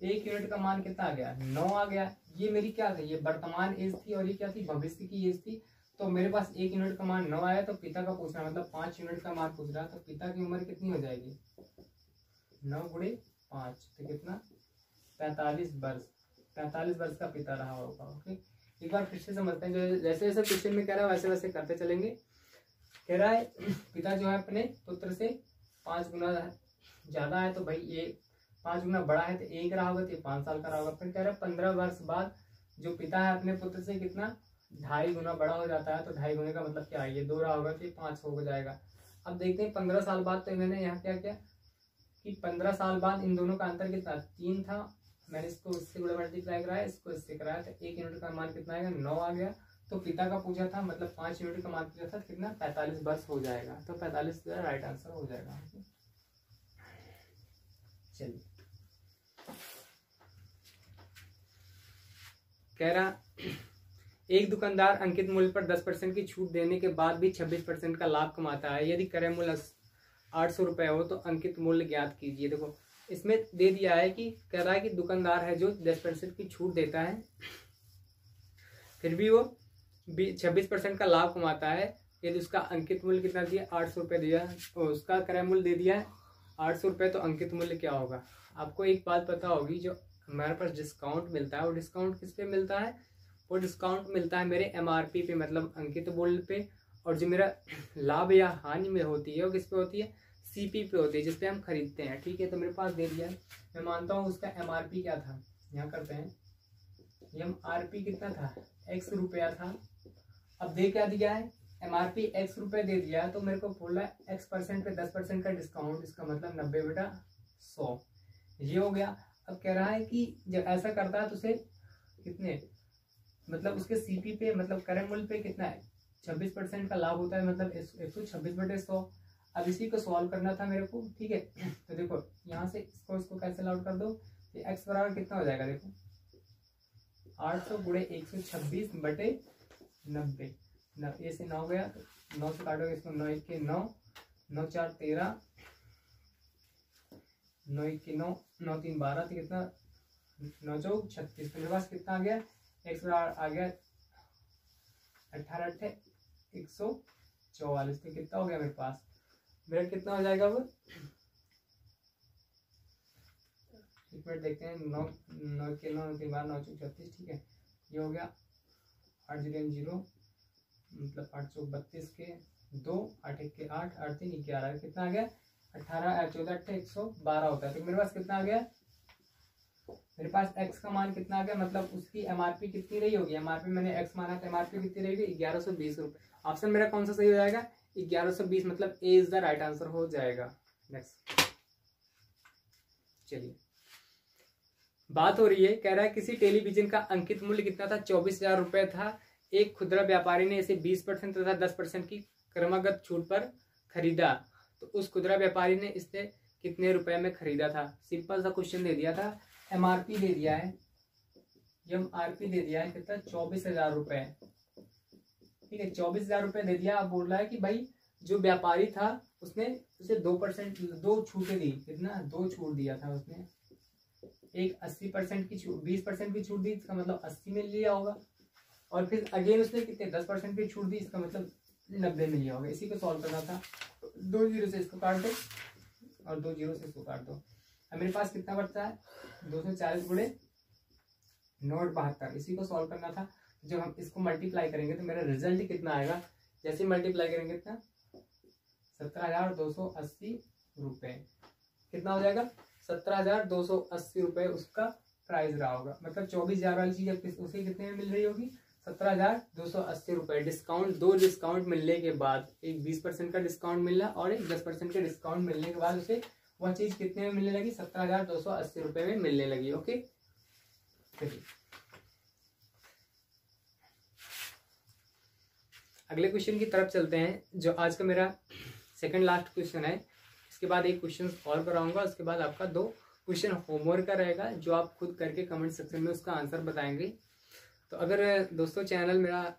Speaker 1: 1 यूनिट का मान कितना आ गया 9 आ गया। ये मेरी क्या थी, ये वर्तमान एज थी और ये क्या थी भविष्य की एज थी। तो मेरे पास 1 यूनिट का मान 9 आया, तो पिता का पूछ रहा है, मतलब 5 यूनिट का मान पूछ रहा है, तो पिता की उम्र कितनी हो जाएगी 9 गुणे 5, तो कितना 45 वर्ष, 45 वर्ष का पिता रहा होगा। ओके, एक बार फिर से समझते हैं, जो जैसे जैसे क्वेश्चन में कह रहा है वैसे वैसे करते चलेंगे। कह रहा है पिता जो है अपने पुत्र से 5 गुना ज्यादा है, तो भाई ये 5 गुना बड़ा है, तो 1 रहा होगा, तो ये 5 साल का रहा होगा। फिर कह रहा है 15 वर्ष बाद जो पिता है अपने पुत्र से कितना 2.5 गुना बड़ा हो जाता है, तो 2.5 गुने का मतलब क्या है, ये 2 रहा होगा, तो ये 5 हो जाएगा। अब देखते हैं 15 साल बाद, तो मैंने यहाँ क्या किया कि 15 साल बाद इन दोनों का अंतर कितना 3 था, मैंने इसको इससे गुणा मल्टीप्लाई कराया, इसको इससे कराया, तो 1 यूनिट का मान कितना आएगा 9 आ गया। तो पिता का पूछा था, मतलब 5 यूनिट का मान पूछा था, कितना 45 वर्ष हो जाएगा, तो 45 राइट आंसर हो जाएगा। चलिए, कह रहा एक दुकानदार अंकित मूल्य पर 10% की छूट देने के बाद भी 26% का लाभ कमाता है। यदि क्रय मूल्य 800 रुपये हो तो अंकित मूल्य ज्ञात कीजिए। देखो इसमें दे दिया है कि कह रहा है कि दुकानदार है जो 10% की छूट देता है, फिर भी वो 26% का लाभ कमाता है। यदि उसका अंकित मूल्य कितना दिया 800 रुपये दिया, तो उसका क्रय मूल्य दे दिया है 800 रुपये, तो अंकित मूल्य क्या होगा। आपको एक बात पता होगी, जो हमारे पास डिस्काउंट मिलता है वो डिस्काउंट किस पे मिलता है, वो डिस्काउंट मिलता है मेरे MRP पे, मतलब अंकित मूल्य पे। और जो मेरा लाभ या हानि में होती है वो किस पे होती है, CP पे होती है, जिसपे हम खरीदते हैं। ठीक है, तो मेरे पास दे दिया है, मैं मानता हूँ उसका MRP क्या था, यहाँ करते हैं, MRP कितना था X रुपया था। अब दे क्या दिया है MRP X रुपये दे दिया है, तो मेरे को बोल रहा है X% पे 10% का डिस्काउंट, इसका मतलब 90/100 ये हो गया। अब कह रहा है कि जब ऐसा करता है तो उसे कितने, मतलब उसके CP पे, मतलब क्रय मूल्य पे कितना है 26% का लाभ होता है, मतलब 126/100। अब इसी को सॉल्व करना था मेरे को। ठीक है, तो देखो यहाँ से इसको कैंसिल आउट कर दो, तो x बराबर कितना हो जाएगा, देखो 800 गुणे 126/90, ये से 9 गया, तो 9 से काटोगे इसको, 9 1 के 9, 9 4 13, 9 1 के 9, 9 3 12, तो कितना 9 4 36। मेरे पास कितना आ गया x बराबर आ गया 18 8 144, तो कितना हो गया मेरे पास, मेरा कितना हो जाएगा वो, एक मिनट देखते हैं, 9 9 के 9 3 12 9 4 36। ठीक है, ये हो गया 8 0 0, मतलब 832 के 2, 8 1 के 8, 8 3 11, कितना आ गया 18 14 8 112 होता है। तो मेरे पास कितना आ गया, मेरे पास x का मान कितना आ गया, मतलब उसकी MRP कितनी रही होगी, MRP मैंने x माना था, MRP कितनी रहेगी 1120 रुपये। ऑप्शन मेरा कौन सा सही हो जाएगा 1120, मतलब A is the right answer हो जाएगा। नेक्स्ट चलिए, बात हो रही है, कह रहा है किसी टेलीविजन का अंकित मूल्य कितना था 24,000 रुपये था। एक खुदरा व्यापारी ने इसे 20% तथा 10% की क्रमागत छूट पर खरीदा, तो उस खुदरा व्यापारी ने इसे कितने रुपए में खरीदा था। सिंपल सा क्वेश्चन दे दिया था, MRP दे दिया है, MRP दे दिया है कितना 24,000 रुपये। ठीक है, 24,000 रुपये दे दिया। अब बोल रहा है कि भाई जो व्यापारी था उसने उसे 2% 2 छूटें दी, कितना 2 छूट दिया था उसने, एक 80% की छूट, 20% की छूट दी, इसका मतलब 80 में लिया होगा, और फिर अगेन उसने कितने 10% की छूट दी, इसका मतलब 90 में लिया होगा। इसी को सॉल्व करना था, 2 0 से इसको काट दो और 2 0 से इसको काट दो। अब मेरे पास कितना बचता है 240 गुणे 972, इसी को सॉल्व करना था। जब हम इसको मल्टीप्लाई करेंगे तो मेरा रिजल्ट कितना आएगा, जैसे मल्टीप्लाई करेंगे कितना 17,280 रुपये, कितना हो जाएगा 17,280 रुपये उसका प्राइस रहा होगा। मतलब 24,000 वाली चीज उसे कितने में मिल रही होगी 17,280 रुपये। डिस्काउंट, 2 डिस्काउंट मिलने के बाद, एक 20% का डिस्काउंट मिलना और एक 10% का डिस्काउंट मिलने के बाद उसे वह चीज कितने में मिलने लगी 17,280 रुपये में मिलने लगी। ओके, चलिए अगले क्वेश्चन की तरफ चलते हैं, जो आज का मेरा सेकंड लास्ट क्वेश्चन है। इसके बाद एक क्वेश्चन और कराऊंगा, उसके बाद आपका 2 क्वेश्चन होमवर्क का रहेगा, जो आप खुद करके कमेंट सेक्शन में उसका आंसर बताएंगे। तो अगर दोस्तों चैनल मेरा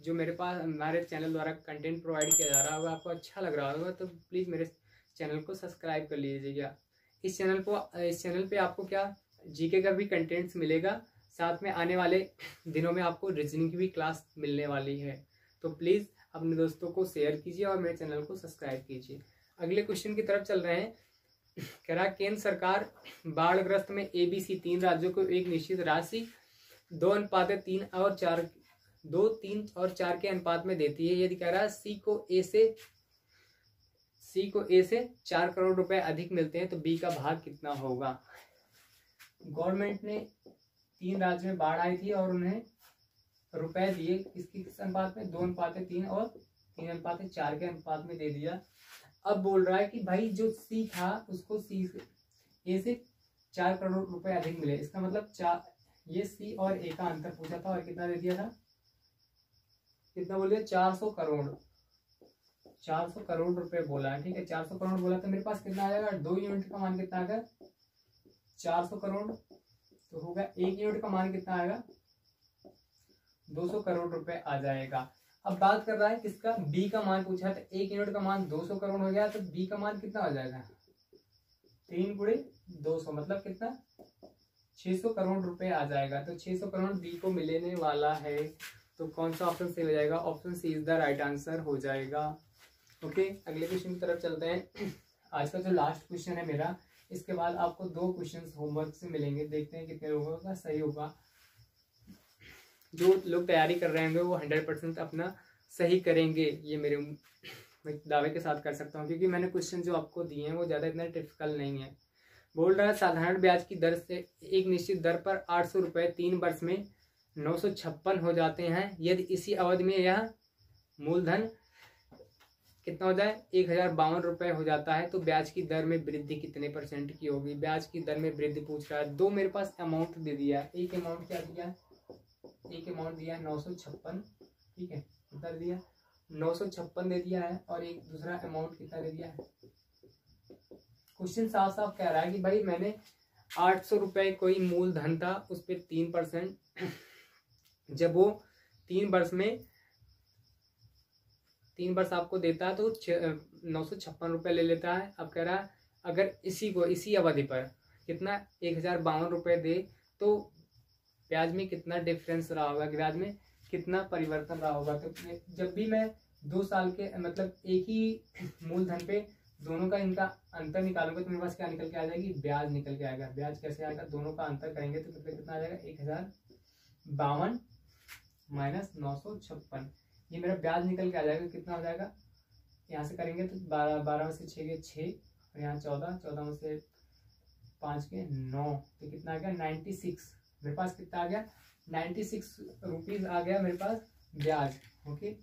Speaker 1: जो हमारे चैनल द्वारा कंटेंट प्रोवाइड किया जा रहा होगा आपको अच्छा लग रहा होगा, तो प्लीज़ मेरे चैनल को सब्सक्राइब कर लीजिएगा। इस चैनल पे आपको क्या जीके का भी कंटेंट्स मिलेगा, साथ में आने वाले दिनों में आपको रीजनिंग की भी क्लास मिलने वाली है। तो प्लीज़ अपने दोस्तों को शेयर कीजिए और मेरे चैनल को सब्सक्राइब कीजिए। अगले क्वेश्चन की तरफ चल रहे हैं। कह रहा केंद्र सरकार बाढ़ग्रस्त में ABC 3 राज्यों को एक निश्चित राशि 2:3 और 4 के अनुपात में देती है। यदि कह रहा है सी को ए से 4 करोड़ रुपए अधिक मिलते हैं तो बी का भाग कितना होगा। गवर्नमेंट ने 3 राज्य में बाढ़ आई थी और उन्हें रुपए दिए, किस अनुपात में, 2:3 और 3:4 के अनुपात में दे दिया। अब बोल रहा है कि भाई जो सी था उसको ए से 4 करोड़ रुपए अधिक मिले। इसका मतलब ये सी और ए का अंतर पूछा था और कितना दे दिया था, कितना बोल दिया, 400 करोड़ रुपए बोला है। ठीक है, 400 करोड़ बोला तो मेरे पास कितना आ जाएगा, 2 यूनिट का मान कितना आएगा, 400 करोड़ तो होगा। 1 यूनिट का मान कितना आएगा, 200 करोड़ रुपए आ जाएगा। अब बात कर रहा है किसका, बी का मान पूछा था। 1 यूनिट का मान 200 करोड़ हो गया, तो बी का मान कितना हो जाएगा, 3 × 200 मतलब कितना, 600 करोड़ रुपए आ जाएगा। तो 600 करोड़ बी को मिलने वाला है। तो कौन सा ऑप्शन सही हो जाएगा, option C is the right answer हो जाएगा। ओके, अगले क्वेश्चन की तरफ चलते हैं। आज का जो लास्ट क्वेश्चन है मेरा, इसके बाद आपको 2 क्वेश्चन होमवर्क से मिलेंगे, देखते हैं कितने लोगों का सही होगा। जो लोग तैयारी कर रहे होंगे वो 100% अपना सही करेंगे, ये मैं दावे के साथ कर सकता हूँ, क्योंकि मैंने क्वेश्चन जो आपको दिए हैं वो ज़्यादा इतना डिफिकल्ट नहीं है। बोल रहा है साधारण ब्याज की दर से एक निश्चित दर पर 800 रुपये 3 वर्ष में 956 हो जाते हैं। यदि इसी अवधि में यह मूलधन कितना हो जाए, 1052 रुपये हो जाता है, तो ब्याज की दर में वृद्धि कितने % की होगी। ब्याज की दर में वृद्धि पूछ रहा है। 2 मेरे पास अमाउंट दे दिया है। एक अमाउंट क्या दिया है, एक अमाउंट दिया है 956, ठीक है, कितना दिया, 956 दे दिया है, और एक दूसरा अमाउंट कितना दे दिया है। क्वेश्चन साफ साफ कह रहा है कि भाई मैंने 800 रुपये कोई मूलधन था, उस पर 3%, जब वो 3 वर्ष आपको देता है तो 956 रुपये ले लेता है। अब कह रहा है अगर इसी अवधि पर कितना 1052 रुपये दे तो ब्याज में कितना डिफरेंस रहा होगा, ब्याज में कितना परिवर्तन रहा होगा। तो जब भी मैं 2 साल के मतलब एक ही मूलधन पे दोनों का इनका अंतर निकालूंगा तो मेरे पास क्या निकल के आ जाएगी, ब्याज निकल के आएगा। ब्याज कैसे आएगा, दोनों का अंतर करेंगे तो कितना आ जाएगा, 1052 माइनस 956, ये मेरा ब्याज निकल के आ जाएगा। कितना हो जाएगा, यहाँ से करेंगे तो 12 में से 6 के 6, और यहाँ 14 में से 5 के 9, तो कितना आ गया 96। मेरे पास कितना आ गया, 96 रुपीज आ गया मेरे पास ब्याज। ओके,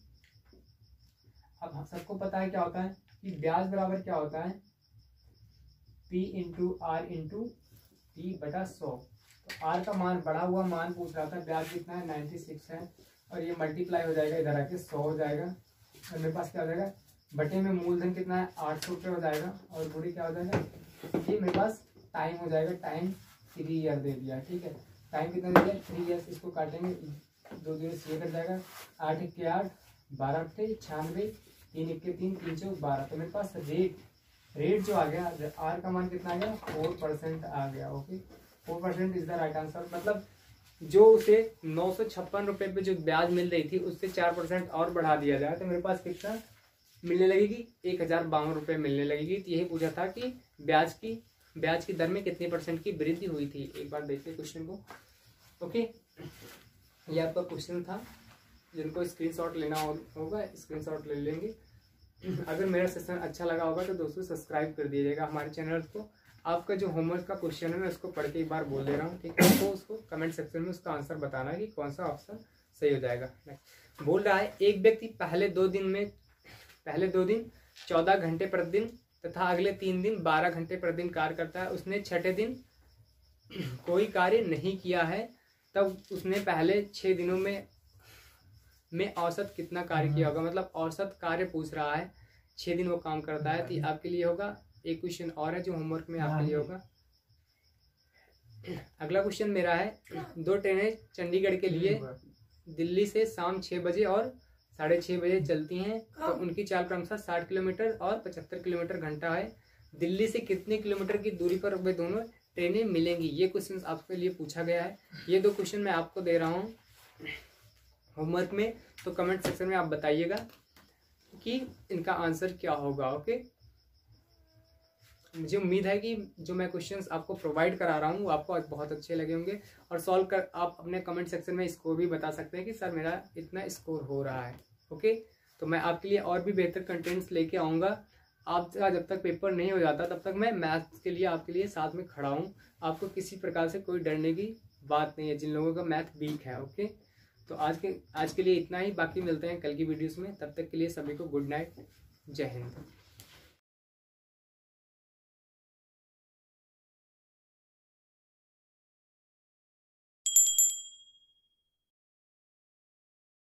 Speaker 1: अब हम सबको पता है क्या होता है कि ब्याज बराबर क्या होता है, P × R × T/100। तो R का मान बढ़ा हुआ मान पूछ रहा था, ब्याज कितना है 96 है, और ये मल्टीप्लाई हो जाएगा इधर आके 100 हो जाएगा, और मेरे पास क्या हो जाएगा, बटे में मूलधन कितना है 800 रुपये हो जाएगा, और बुरी क्या हो जाएगा, ये मेरे पास टाइम हो जाएगा, टाइम 3 ईयर दे दिया। ठीक है, टाइम कितना दे दिया, 3 ईयर्स। इसको काटेंगे 2 दिन से कट जाएगा, 8 × 8 12 × 96, 3 × 3 3 × 12। तो मेरे पास रेट जो आ गया, आर का मान कितना आ गया, 4% आ गया। Okay, 4% is the right answer. मतलब जो उसे 956 रुपये पे जो ब्याज मिल रही थी उससे 4% और बढ़ा दिया जाए तो मेरे पास कितना मिलने लगेगी, 1052 रुपये मिलने लगेगी। तो यही पूछा था कि ब्याज की दर में कितने % की वृद्धि हुई थी। एक बार देखिए क्वेश्चन को। ओके, ये आपका क्वेश्चन था, जिनको स्क्रीनशॉट लेना होगा स्क्रीनशॉट ले लेंगे। अगर मेरा सेशन अच्छा लगा होगा तो दोस्तों सब्सक्राइब कर दीजिएगा हमारे चैनल को। आपका जो होमवर्क का क्वेश्चन है मैं उसको पढ़ के एक बार बोल दे रहा हूँ, ठीक है। तो उसको कमेंट सेक्शन में उसका आंसर बताना है कि कौन सा ऑप्शन सही हो जाएगा। बोल रहा है एक व्यक्ति पहले दो दिन 14 घंटे प्रतिदिन तथा अगले 3 दिन 12 घंटे प्रतिदिन कार्य करता है। उसने छठे दिन कोई कार्य नहीं किया है तब उसने पहले 6 दिनों में औसत कितना कार्य किया होगा। मतलब औसत कार्य पूछ रहा है, 6 दिन वो काम करता है, तो आपके लिए होगा। एक क्वेश्चन और है जो होमवर्क में आपके लिए होगा। अगला क्वेश्चन मेरा है, 2 ट्रेनें चंडीगढ़ के लिए दिल्ली से शाम 6 बजे और 6:30 बजे चलती हैं, तो उनकी चाल क्रमशः 60 किलोमीटर और 75 किलोमीटर घंटा है। दिल्ली से कितने किलोमीटर की दूरी पर वे दोनों ट्रेनें मिलेंगी? ये क्वेश्चन आपके लिए पूछा गया है। ये 2 क्वेश्चन मैं आपको दे रहा हूँ होमवर्क में, तो कमेंट सेक्शन में आप बताइएगा कि इनका आंसर क्या होगा। ओके, मुझे उम्मीद है कि जो मैं क्वेश्चंस आपको प्रोवाइड करा रहा हूँ वो आपको बहुत अच्छे लगे होंगे, और सॉल्व कर आप अपने कमेंट सेक्शन में स्कोर भी बता सकते हैं कि सर मेरा इतना स्कोर हो रहा है। ओके, तो मैं आपके लिए और भी बेहतर कंटेंट्स लेके आऊँगा। आपका जब तक पेपर नहीं हो जाता तब तक मैं मैथ्स के लिए आपके लिए साथ में खड़ा हूँ। आपको किसी प्रकार से कोई डरने की बात नहीं है जिन लोगों का मैथ वीक है। ओके, तो आज के लिए इतना ही, बाकी मिलते हैं कल की वीडियोस में। तब तक के लिए सभी को गुड नाइट, जय हिंद।